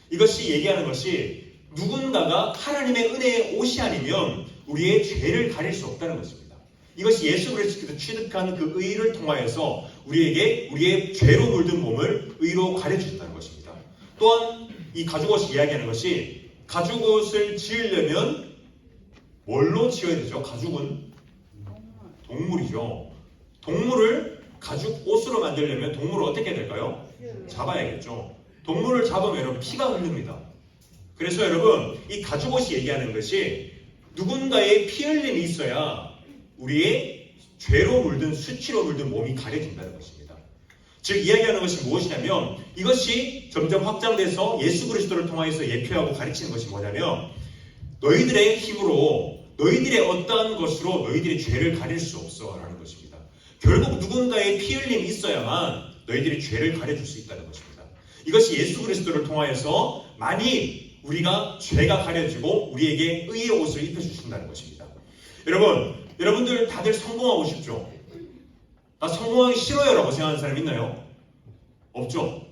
이것이 얘기하는 것이 누군가가 하나님의 은혜의 옷이 아니면 우리의 죄를 가릴 수 없다는 것입니다. 이것이 예수 그리스도께서 취득한 그 의를 통하여서 우리에게 우리의 죄로 물든 몸을 의로 가려주셨다는 것입니다. 또한 이 가죽옷이 이야기하는 것이, 가죽옷을 지으려면 뭘로 지어야 되죠? 가죽은 동물이죠. 동물을 가죽옷으로 만들려면 동물을 어떻게 해야 될까요? 잡아야겠죠. 동물을 잡으면 여러분 피가 흐릅니다. 그래서 여러분, 이 가죽옷이 얘기하는 것이 누군가의 피 흘림이 있어야 우리의 죄로 물든, 수치로 물든 몸이 가려진다는 것입니다. 즉, 이야기하는 것이 무엇이냐면, 이것이 점점 확장돼서 예수 그리스도를 통하여서 예표하고 가르치는 것이 뭐냐면, 너희들의 힘으로, 너희들의 어떠한 것으로 너희들의 죄를 가릴 수 없어 라는 것입니다. 결국 누군가의 피 흘림이 있어야만 너희들의 죄를 가려줄 수 있다는 것입니다. 이것이 예수 그리스도를 통하여서 많이 우리가 죄가 가려지고 우리에게 의의 옷을 입혀주신다는 것입니다. 여러분들 다들 성공하고 싶죠? 나 성공하기 싫어요 라고 생각하는 사람 있나요? 없죠?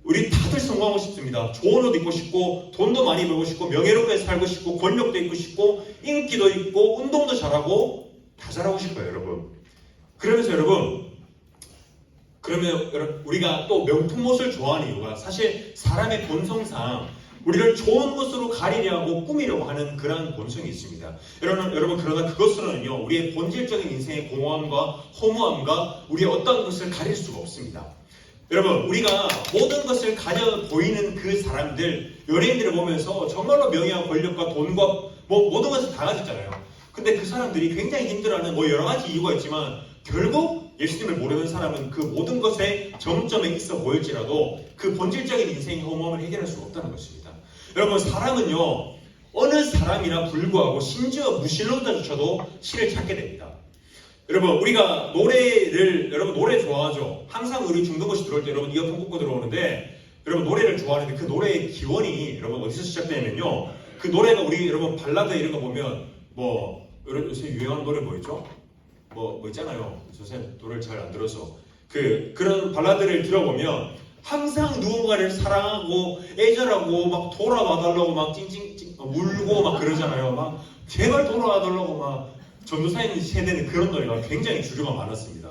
우리 다들 성공하고 싶습니다. 좋은 옷 입고 싶고, 돈도 많이 벌고 싶고, 명예롭게 살고 싶고, 권력도 있고 싶고, 인기도 있고, 운동도 잘하고, 다 잘하고 싶어요, 여러분. 그러면서 그러면 우리가 또 명품 옷을 좋아하는 이유가, 사실 사람의 본성상 우리를 좋은 것으로 가리려고 꾸미려고 하는 그러한 본성이 있습니다. 여러분 그러나 그것으로는요 우리의 본질적인 인생의 공허함과 허무함과 우리의 어떤 것을 가릴 수가 없습니다. 여러분 우리가 모든 것을 가져 보이는 그 사람들, 연예인들을 보면서 정말로 명예와 권력과 돈과 뭐 모든 것을 다 가졌잖아요. 근데 그 사람들이 굉장히 힘들어하는 뭐 여러 가지 이유가 있지만 결국 예수님을 모르는 사람은 그 모든 것에 점점에 있어 보일지라도 그 본질적인 인생의 허무함을 해결할 수가 없다는 것입니다. 여러분 사람은요 어느 사람이나 불구하고 심지어 무신론자조차도 신을 찾게 됩니다. 여러분 우리가 여러분 노래 좋아하죠? 항상 우리 중등고시 들어올 때 여러분 이어폰 꽂고 들어오는데 여러분 노래를 좋아하는데 그 노래의 기원이 여러분 어디서 시작되냐면요 그 노래가 우리 여러분 발라드 이런 거 보면 뭐 요새 유행하는 노래 뭐 있죠? 뭐 있잖아요. 선생님 노래를 잘 안 들어서 그런 발라드를 들어보면 항상 누군가를 사랑하고 애절하고 막 돌아와달라고 막 찡찡찡 울고 막 그러잖아요. 막 제발 돌아와달라고 막 전도사님 세대는 그런 노래가 굉장히 주류가 많았습니다.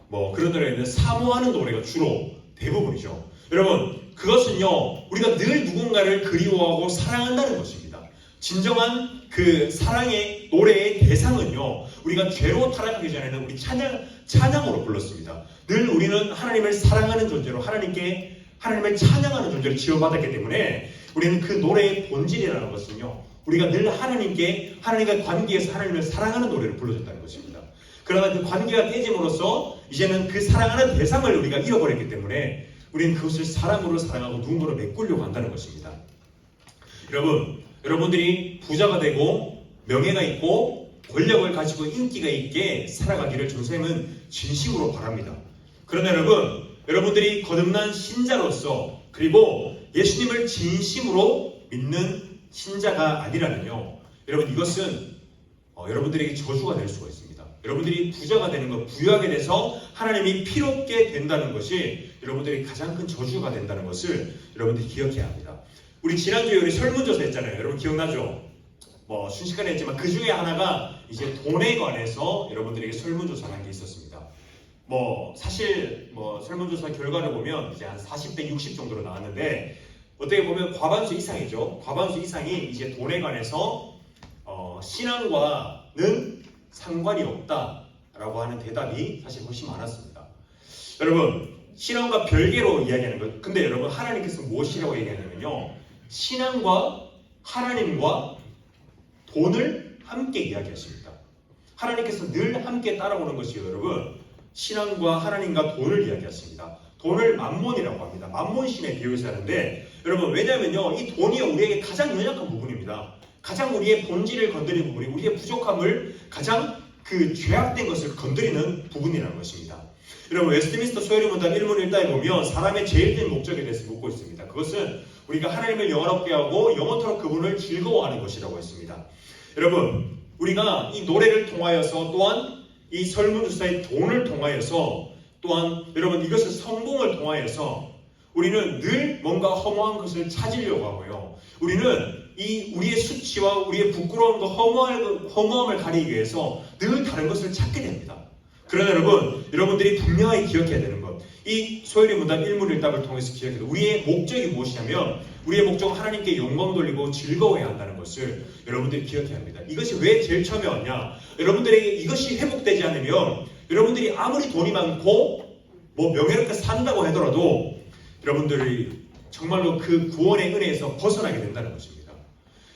뭐 그런 노래는 사모하는 노래가 주로 대부분이죠. 여러분 그것은요 우리가 늘 누군가를 그리워하고 사랑한다는 것입니다. 진정한 그 사랑의 노래의 대상은요 우리가 죄로 타락하기 전에는 우리 찬양으로 불렀습니다. 늘 우리는 하나님을 사랑하는 존재로 하나님을 찬양하는 존재로 지원받았기 때문에 우리는 그 노래의 본질이라는 것은요 우리가 늘 하나님과 관계에서 하나님을 사랑하는 노래를 불러줬다는 것입니다. 그러나 그 관계가 깨짐으로써 이제는 그 사랑하는 대상을 우리가 잃어버렸기 때문에 우리는 그것을 사랑으로 사랑하고 누군가로 메꾸려고 한다는 것입니다. 여러분들이 부자가 되고 명예가 있고 권력을 가지고 인기가 있게 살아가기를 전생은 진심으로 바랍니다. 그러나 여러분들이 거듭난 신자로서 그리고 예수님을 진심으로 믿는 신자가 아니라면요 여러분 이것은 여러분들에게 저주가 될 수가 있습니다. 여러분들이 부자가 되는 것, 부유하게 돼서 하나님이 필요없게 된다는 것이 여러분들이 가장 큰 저주가 된다는 것을 여러분들이 기억해야 합니다. 우리 지난주에 우리 설문조사 했잖아요. 여러분 기억나죠? 뭐 순식간에 했지만 그 중에 하나가 이제 돈에 관해서 여러분들에게 설문조사를 한 게 있었습니다. 뭐 사실 뭐 설문조사 결과를 보면 이제 한 40대 60 정도로 나왔는데 어떻게 보면 과반수 이상이죠. 과반수 이상이 이제 돈에 관해서 신앙과는 상관이 없다라고 하는 대답이 사실 훨씬 많았습니다. 여러분 신앙과 별개로 이야기하는 것. 근데 여러분 하나님께서 무엇이라고 얘기하냐면요. 신앙과 하나님과 돈을 함께 이야기하십니다. 하나님께서 늘 함께 따라오는 것이요 여러분 신앙과 하나님과 돈을 이야기하십니다. 돈을 만몬이라고 합니다. 만몬신에 비유해서 하는데 여러분 왜냐하면요 이 돈이 우리에게 가장 연약한 부분입니다. 가장 우리의 본질을 건드리는 부분이 우리의 부족함을 가장 그 죄악된 것을 건드리는 부분이라는 것입니다. 여러분 웨스트민스터 소요리문답 1문 1다에 보면 사람의 제일 큰 목적에 대해서 묻고 있습니다. 그것은 우리가 하나님을 영원롭게 하고 영원토록 그분을 즐거워하는 것이라고 했습니다. 여러분 우리가 이 노래를 통하여서 또한 이 설문조사의 돈을 통하여서 또한 여러분 이것을 성공을 통하여서 우리는 늘 뭔가 허무한 것을 찾으려고 하고요. 우리는 우리의 수치와 우리의 부끄러움과 허무함을 가리기 위해서 늘 다른 것을 찾게 됩니다. 그러나 여러분들이 분명하게 기억해야 되는 것. 이 소요리 문답 1문 1답을 통해서 기억해야 돼요. 우리의 목적이 무엇이냐면 우리의 목적은 하나님께 영광 돌리고 즐거워해야 한다는 것을 여러분들이 기억해야 합니다. 이것이 왜 제일 처음에 왔냐? 여러분들에게 이것이 회복되지 않으면 여러분들이 아무리 돈이 많고 뭐 명예롭게 산다고 하더라도 여러분들이 정말로 그 구원의 은혜에서 벗어나게 된다는 것입니다.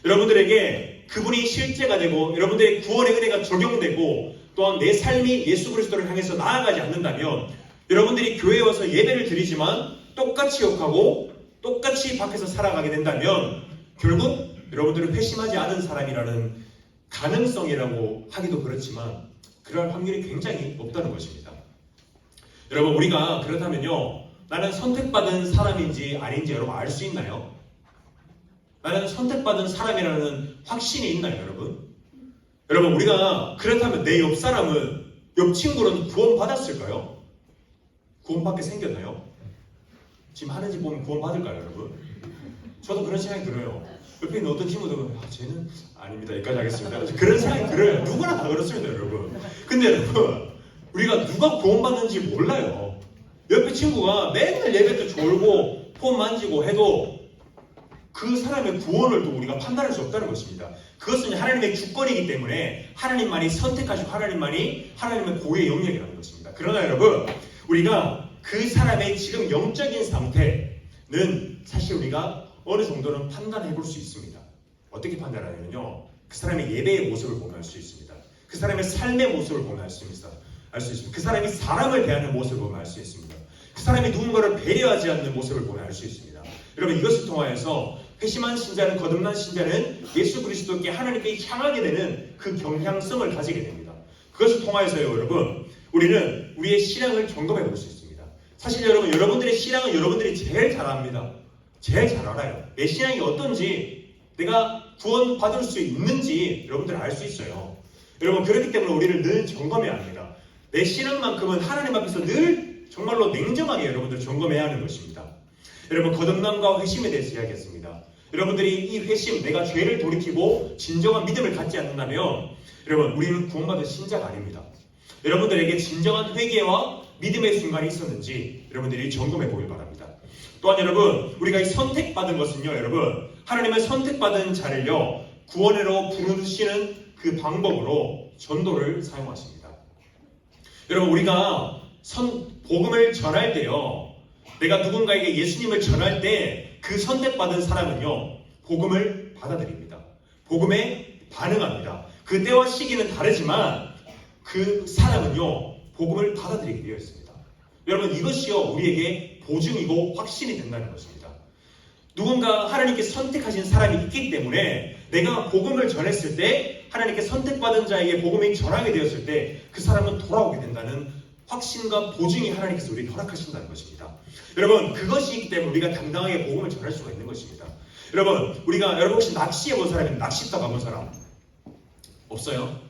여러분들에게 그분이 실제가 되고 여러분들의 구원의 은혜가 적용되고 또한 내 삶이 예수 그리스도를 향해서 나아가지 않는다면 여러분들이 교회에 와서 예배를 드리지만 똑같이 욕하고 똑같이 밖에서 살아가게 된다면 결국 여러분들은 회심하지 않은 사람이라는 가능성이라고 하기도 그렇지만 그럴 확률이 굉장히 높다는 것입니다. 여러분 우리가 그렇다면요 나는 선택받은 사람인지 아닌지 여러분 알 수 있나요? 나는 선택받은 사람이라는 확신이 있나요 여러분? 여러분 우리가 그렇다면 내 옆 사람은 옆 친구는 구원받았을까요? 구원받게 생겼나요? 지금 하는 집 보면 구원받을까요 여러분? 저도 그런 생각이 들어요. 옆에 있는 어떤 친구들은 쟤는 아닙니다 여기까지 하겠습니다. 그런 생각이 들어요. 누구나 다 그렇습니다 여러분. 근데 여러분 우리가 누가 구원받는지 몰라요. 옆에 친구가 맨날 예배 때 졸고 폰 만지고 해도 그 사람의 구원을 또 우리가 판단할 수 없다는 것입니다. 그것은 하나님의 주권이기 때문에 하나님만이 선택하시고 하나님의 고유의 영역이라는 것입니다. 그러나 여러분, 우리가 그 사람의 지금 영적인 상태는 사실 우리가 어느 정도는 판단해 볼 수 있습니다. 어떻게 판단하냐면요, 그 사람의 예배의 모습을 보면 알 수 있습니다. 그 사람의 삶의 모습을 보면 알 수 있습니다. 그 사람이 사람을 대하는 모습을 보면 알 수 있습니다. 그 사람이 누군가를 배려하지 않는 모습을 보면 알 수 있습니다. 여러분, 이것을 통하여서 회심한 신자는, 거듭난 신자는 예수 그리스도께 하나님께 향하게 되는 그 경향성을 가지게 됩니다. 그것을 통하여서요, 여러분, 우리는 우리의 신앙을 점검해 볼 수 있습니다. 사실 여러분, 여러분들의 신앙은 여러분들이 제일 잘 압니다. 제일 잘 알아요. 내 신앙이 어떤지, 내가 구원받을 수 있는지 여러분들 알 수 있어요. 여러분, 그렇기 때문에 우리를 늘 점검해야 합니다. 내 신앙만큼은 하나님 앞에서 늘 정말로 냉정하게 여러분들 점검해야 하는 것입니다. 여러분, 거듭남과 회심에 대해서 이야기했습니다. 여러분들이 이 회심, 내가 죄를 돌이키고 진정한 믿음을 갖지 않는다면 여러분, 우리는 구원받은 신자가 아닙니다. 여러분들에게 진정한 회개와 믿음의 순간이 있었는지 여러분들이 점검해 보길 바랍니다. 또한 여러분, 우리가 이 선택받은 것은요, 여러분, 하나님의 선택받은 자를요, 구원으로 부르시는 그 방법으로 전도를 사용하십니다. 여러분, 우리가 복음을 전할 때요, 내가 누군가에게 예수님을 전할 때 그 선택받은 사람은요, 복음을 받아들입니다. 복음에 반응합니다. 그 때와 시기는 다르지만 그 사람은요, 복음을 받아들이게 되어 있습니다. 여러분, 이것이요, 우리에게 보증이고 확신이 된다는 것입니다. 누군가 하나님께 선택하신 사람이 있기 때문에 내가 복음을 전했을 때, 하나님께 선택받은 자에게 복음이 전하게 되었을 때 그 사람은 돌아오게 된다는 확신과 보증이 하나님께서 우리에게 허락하신다는 것입니다. 여러분, 그것이 있기 때문에 우리가 당당하게 복음을 전할 수가 있는 것입니다. 여러분, 여러분 혹시 낚시해 본 사람이, 낚시터 가본 사람 없어요?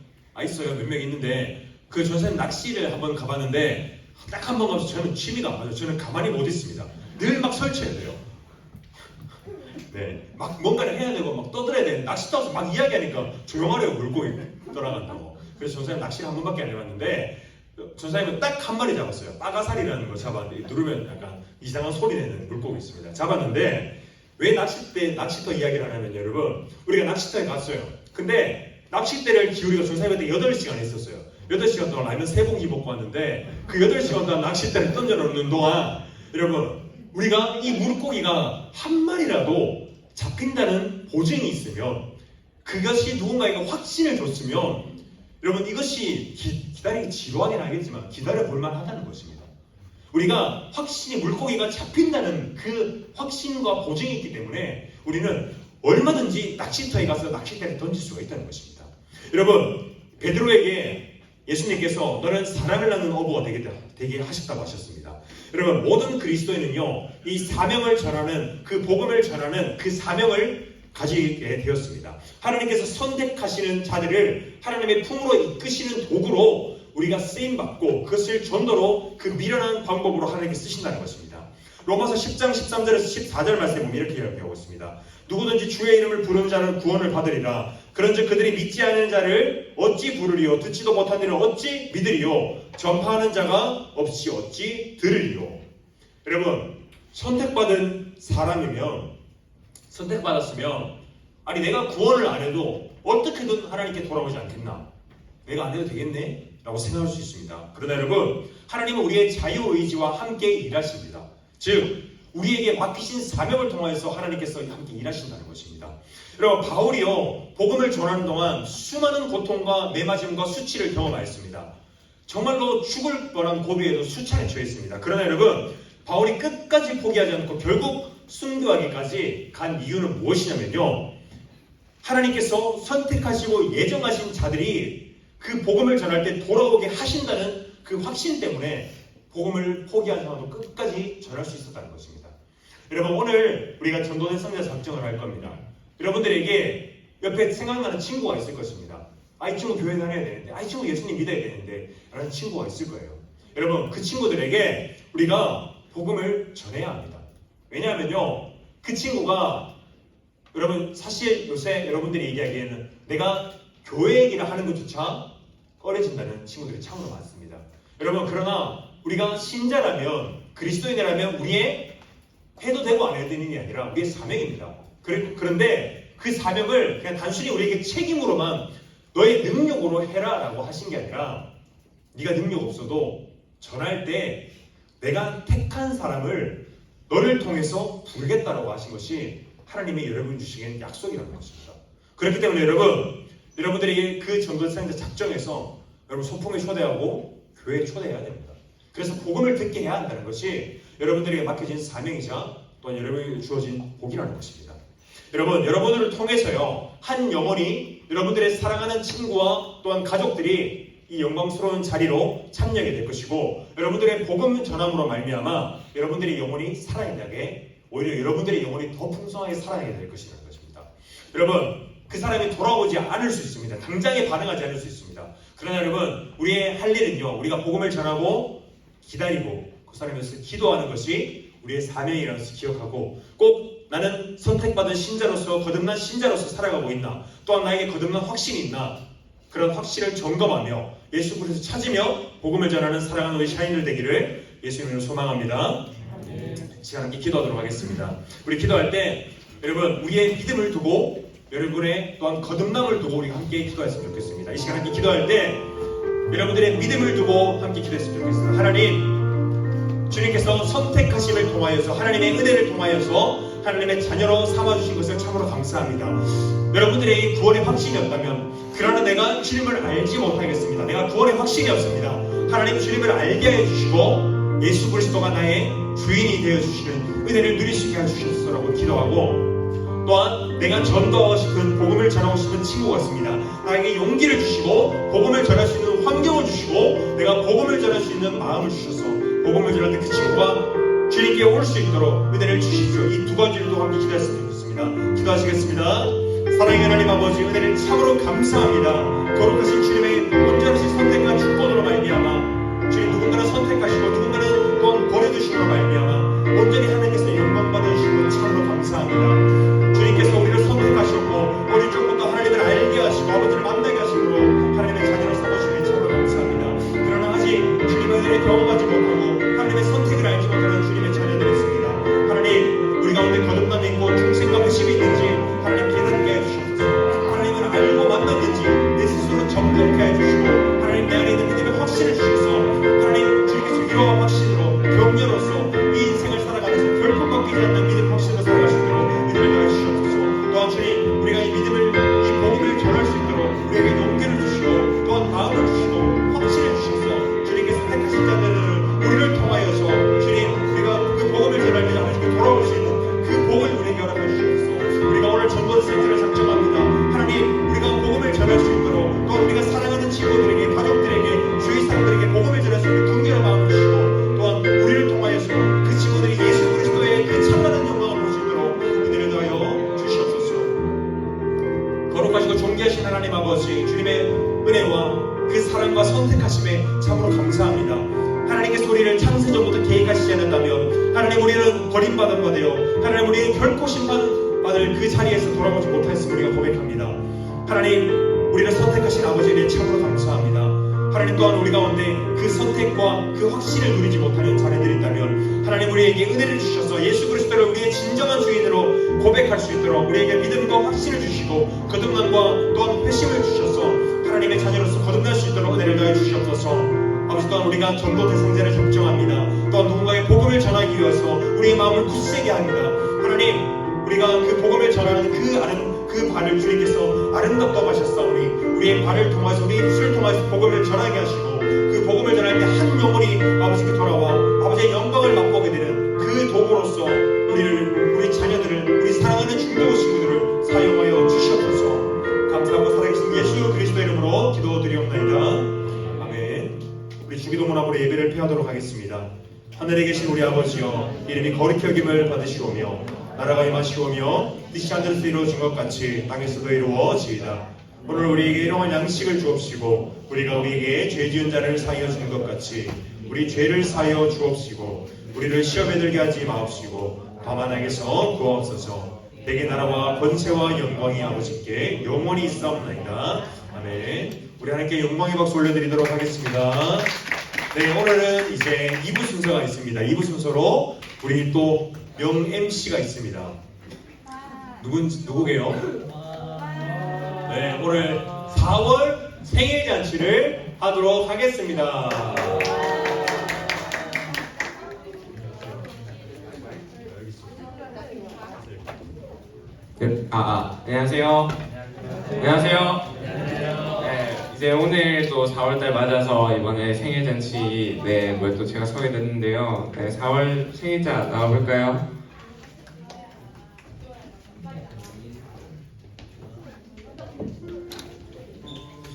있어요. 몇 명 있는데, 그 전사님 낚시를 한번 가봤는데 딱 한 번 가서 저는 취미가 안 맞아요. 저는 가만히 못 있습니다. 늘 막 설치해야 돼요. 네, 막 뭔가를 해야 되고 막 떠들어야 되는데, 낚시터 와서 막 이야기하니까 조용하려고 물고기 떠나간다고. 그래서 전사님 낚시를 한 번밖에 안 해봤는데, 전사님은 딱 한 마리 잡았어요. 빠가살이라는 거 잡았는데, 누르면 약간 이상한 소리 내는 물고기 있습니다. 잡았는데, 왜 낚시터 이야기를 하냐면, 여러분, 우리가 낚시터에 갔어요. 근데 낚싯대를 기울이가 전사님한테 8시간 했었어요. 8시간 동안 라면 3공기 먹고 왔는데, 그 8시간 동안 낚싯대를 던져놓는 동안 여러분, 우리가 이 물고기가 한 마리라도 잡힌다는 보증이 있으면, 그것이 누군가에게 확신을 줬으면, 여러분, 이것이 기다리기 지루하긴 하겠지만 기다려 볼만 하다는 것입니다. 우리가 확신이, 물고기가 잡힌다는 그 확신과 보증이 있기 때문에 우리는 얼마든지 낚시터에 가서 낚싯대를 던질 수가 있다는 것입니다. 여러분, 베드로에게 예수님께서 너는 사랑을 나누는 어부가 되게 하셨다고 하셨습니다. 여러분, 모든 그리스도인은요, 이 사명을 전하는, 그 복음을 전하는 그 사명을 가지게 되었습니다. 하나님께서 선택하시는 자들을 하나님의 품으로 이끄시는 도구로 우리가 쓰임받고, 그것을 전도로 그 미련한 방법으로 하나님께 쓰신다는 것입니다. 로마서 10장 13절에서 14절 말씀에 보면 이렇게 이야기하고 있습니다. 누구든지 주의 이름을 부르는 자는 구원을 받으리라. 그런즉 그들이 믿지 않는 자를 어찌 부르리요? 듣지도 못한 이는 어찌 믿으리요? 전파하는 자가 없이 어찌 들으리요? 여러분, 선택받은 사람이면, 선택받았으면, 아니 내가 구원을 안 해도 어떻게든 하나님께 돌아오지 않겠나? 내가 안 해도 되겠네? 라고 생각할 수 있습니다. 그러나 여러분, 하나님은 우리의 자유의지와 함께 일하십니다. 즉, 우리에게 맡기신 사명을 통하여서 하나님께서 함께 일하신다는 것입니다. 여러분, 바울이요, 복음을 전하는 동안 수많은 고통과 매맞음과 수치를 경험하였습니다. 정말로 죽을 뻔한 고비에도 수차례 처했습니다. 그러나 여러분, 바울이 끝까지 포기하지 않고 결국 순교하기까지 간 이유는 무엇이냐면요, 하나님께서 선택하시고 예정하신 자들이 그 복음을 전할 때 돌아오게 하신다는 그 확신 때문에 복음을 포기하지 않아도 끝까지 전할 수 있었다는 것입니다. 여러분, 오늘 우리가 전도된 성자 작정을 할 겁니다. 여러분들에게 옆에 생각나는 친구가 있을 것입니다. 이 친구 교회 다녀야 되는데, 이 친구 예수님 믿어야 되는데 라는 친구가 있을 거예요. 여러분, 그 친구들에게 우리가 복음을 전해야 합니다. 왜냐하면요, 그 친구가, 여러분, 사실 요새 여러분들이 얘기하기에는 내가 교회 얘기를 하는 것조차 꺼려진다는 친구들이 참으로 많습니다. 여러분, 그러나 우리가 신자라면, 그리스도인이라면 우리의 해도 되고 안 해도 되는 게 아니라 우리의 사명입니다. 그런데 그 사명을 그냥 단순히 우리에게 책임으로만 너의 능력으로 해라라고 하신 게 아니라 네가 능력 없어도 전할 때 내가 택한 사람을 너를 통해서 부르겠다라고 하신 것이 하나님의 여러분 주시는 약속이라는 것입니다. 그렇기 때문에 여러분들이 그 전도사님들 작정해서 여러분 소풍에 초대하고 교회에 초대해야 됩니다. 그래서 복음을 듣게 해야 한다는 것이 여러분들에게 맡겨진 사명이자 또한 여러분에게 주어진 복이라는 것입니다. 여러분들을 통해서요 한 영혼이 여러분들의 사랑하는 친구와 또한 가족들이 이 영광스러운 자리로 참여하게 될 것이고 여러분들의 복음 전함으로 말미암아 여러분들의 영혼이 살아있게 오히려 여러분들의 영혼이 더 풍성하게 살아나게 될 것이라는 것입니다. 여러분 그 사람이 돌아오지 않을 수 있습니다. 당장에 반응하지 않을 수 있습니다. 그러나 여러분 우리의 할 일은요 우리가 복음을 전하고 기다리고 그 사람에 대해서 기도하는 것이 우리의 사명이라는 것을 기억하고 꼭 나는 선택받은 신자로서 거듭난 신자로서 살아가고 있나 또한 나에게 거듭난 확신이 있나 그런 확신을 점검하며 예수 그리스도를 찾으며 복음을 전하는 사랑하는 우리 샤인들 되기를 예수님으로 소망합니다. 시간 함께 기도하도록 하겠습니다. 우리 기도할 때 여러분 우리의 믿음을 두고 여러분의 또한 거듭남을 두고 우리가 함께 기도했으면 좋겠습니다. 이 시간 함께 기도할 때 여러분들의 믿음을 두고 함께 기도했으면 좋겠습니다. 하나님 주님께서 선택하심을 통하여서 하나님의 은혜를 통하여서 하나님의 자녀로 삼아주신 것을 참으로 감사합니다. 여러분들의 구원의 확신이 없다면 그러나 내가 주님을 알지 못하겠습니다. 내가 구원의 확신이 없습니다. 하나님 주님을 알게 해주시고 예수 그리스도가 나의 주인이 되어주시는 은혜를 누릴 수 있게 해주셨으라고 기도하고 또한 내가 전도하고 싶은 복음을 전하고 싶은 친구 같습니다. 나에게 용기를 주시고 복음을 전할 수 있는 환경을 주시고 내가 복음을 전할 수 있는 마음을 주셔서 복음을 전할 때 그 친구가 주님께 올 수 있도록 은혜를 주십시오. 이 두 가지를 또 함께 기도했으면 좋겠습니다. 기도하시겠습니다. 사랑의 하나님 아버지 은혜를 참으로 감사합니다. 거룩하신 주님의 온전하신 선택과 축복으로 말미암아 주님 누군가는 선택하시고 누군가는 또한 버려두심으로 말미암아 온전히 하나님께서 영광 받으시고 참으로 감사합니다. 주님께서 우리를 선택하셨고 어릴 적부터 하나님을 알게 하시고 아버지를 만나게 하심으로 하나님의 자녀를 삼으시니 참으로 감사합니다. 그러나 아직 주님의 은혜를 경험하지 못하고 하나님의 선택을 알지 못하는 주님의 자녀들이 있습니다. 하나님 우리 가운데 거듭남이 있고 중생과 회심이 있는지 하나님 깨닫게 해주셔서 하나님을 알고 만났는지 내 스스로 점검케 해주시고 하나님 내 안에 있는 믿음의 확신을 주셔서 하나님 주님께서 위로와 확신으로 격려로서 이 인생을 살아가면서 결코 꺾이지 않는 믿음 확신으로 살아갈 수 있도록 은혜를 더해 주시옵소서. 또한 주님 우리가 이 믿음을 이 복음을 전할 수 있도록 우리에게 용기를 주시고 또한 마음을 주시고 확신을 주셔서 주님께서 택하신 자들을 우리를 통하여서 주님 우리가 그 복음을 전할 때 하나님께 돌아올 수 있는 그 복을 우리에게 허락해 주시옵소서. 우리가 오늘 전도 센터를 작정합니다. 하나님 우리가 복음을 전할 수 있도록 또 우리가 사랑하는 친구들에게 가족들에게 주위 사람들에게 복음을 전할 수 있는 긍휼의 마음을 주시고 또한 우리를 통하여서 그 친구들이 예수 그리스도의 그 찬란한 영광을 볼 수 있도록 은혜를 더하여 주시옵소서. 거룩하시고 존귀하신 하나님 아버지 주님의 은혜와 그 사랑과 선택하심에 참으로 감사합니다. 하나님께서 우리를 창세전부터 계획하시지 않았다면 하나님 우리는 버림받은 바 되어 하나님 우리는 결코 심판받을 그 자리에서 돌아오지 못하였음을 우리가 고백합니다. 하나님 우리를 선택하신 아버지에 참으로 감사합니다. 하나님 또한 우리 가운데 그 선택과 그 확신을 누리지 못하는 자녀들이 있다면 하나님 우리에게 은혜를 주셔서 예수 그리스도를 우리의 진정한 주인으로 고백할 수 있도록 우리에게 믿음과 확신을 주시고 거듭남과 또한 회심을 주셔서 하나님의 자녀로서 거듭날 수 있도록 은혜를 더해 주시옵소서. 아버지 또한 우리가 전도 대상자를 적정합니다. 또한 누군가의 복음을 전하기 위해서 우리의 마음을 굳세게 합니다. 하나님 우리가 그 복음을 전하는 그 발을 주님께서 아름답다고 하셨사오니 우리의 발을 통해서 우리의 입술을 통해서 복음을 전하게 하시고 그 복음을 전할 때 한 영혼이 아버지께 돌아와 아버지의 영광을 맛보게 되는 그 도구로서 우리 자녀들을 우리 사랑하는 중도 친구들을 사용하여 주시옵소서. 감사하고 살아계신 예수 그리스도 이름으로 기도드리옵나이다. 아멘. 우리 주기도문 앞으로 예배를 폐하도록 하겠습니다. 하늘에 계신 우리 아버지여 이름이 거룩히 여김을 받으시오며 나라가 임하시오며 뜻이 하늘에서 이루어진 것 같이 땅에서도 이루어지이다. 오늘 우리에게 일용할 양식을 주옵시고 우리가 우리에게 죄 지은 자를 사하여 주는 것 같이 우리 죄를 사하여 주옵시고 우리를 시험에 들게 하지 마옵시고 다만 악에서 구하옵소서. 대개 나라와 권세와 영광이 아버지께 영원히 있사옵나이다. 아멘. 우리 하나님께 영광의 박수 올려드리도록 하겠습니다. 네, 오늘은 이제 2부 순서가 있습니다. 2부 순서로 우리 또 명 MC가 있습니다. 누구게요? 네, 오늘 4월 생일 잔치를 하도록 하겠습니다. 안녕하세요. 안녕하세요. 네, 이제 오늘 또 4월달 맞아서 이번에 생일잔치 또 제가 서게 됐는데요. 네, 4월 생일자 나와볼까요?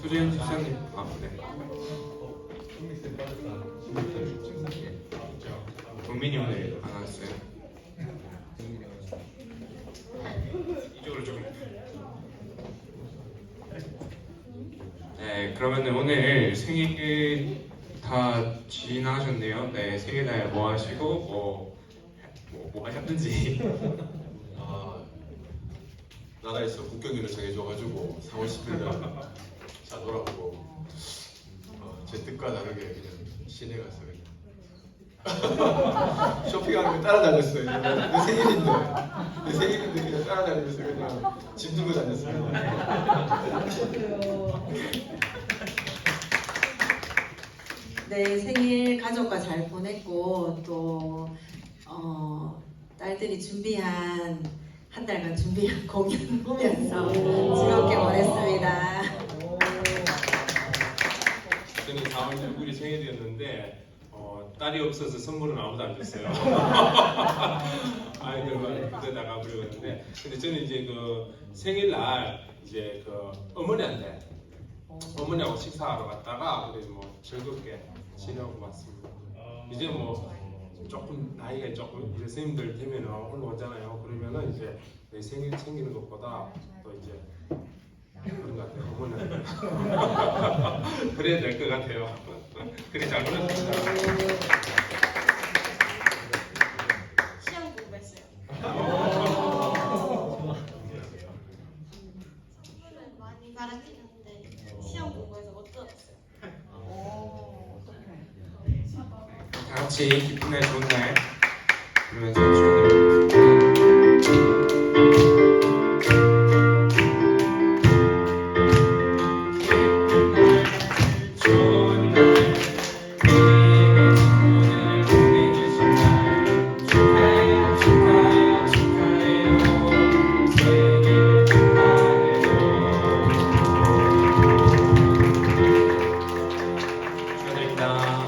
수진 수장님, 네. 동민이 오늘 안 왔어요. 이쪽으로 좀. 네, 그러면 오늘 생일 다 지나셨네요. 네, 생일날 뭐 하시고 뭐 하셨는지. 나라에서 국경일을 정해줘가지고 4월 10일날 자더라고. 제 뜻과 다르게 그냥 시내 가서 그냥 쇼핑하는 거 따라다녔어요. 내 생일인데 그냥 따라다니면서 그냥 짐 들고 다녔어요. 네, 생일 가족과 잘 보냈고 또 딸들이 준비한 한 달간 준비한 공연 보면서 즐겁게 보냈습니다. 저는 4월 6일이 생일이었는데 딸이 없어서 선물은 아무도 안 줬어요. 아이들만 그대다가 그러는데 근데 저는 이제 그 생일날 이제 그 어머니하고 식사하러 갔다가 그래서 뭐 즐겁게 지내고 왔습니다. 이제 뭐 조금 나이가 조금 이제 선생님들 되면 올라오잖아요. 그러면은 이제 내 생일 챙기는 것보다 또 이제 그런 것 같아요. 어머니한테 그래야 될 것 같아요. 그래 잘 보냈습니다. 시험 공부했어요. 친구는 많이 가르치는데 시험 공부해서 못 들었어요. 다 같이 기쁜 날 좋은 날 그러면서 축하드립니다. 좋은 날 우리에게 오늘 보내주신 날 축하해요 축하해요 축하해요 생일 축하해요. 축하드립니다.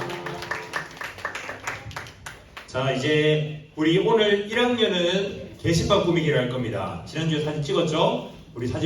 자, 이제 우리 오늘 1학년은 게시판 꾸미기를 할 겁니다. 지난주에 사진 찍었죠? 우리 사진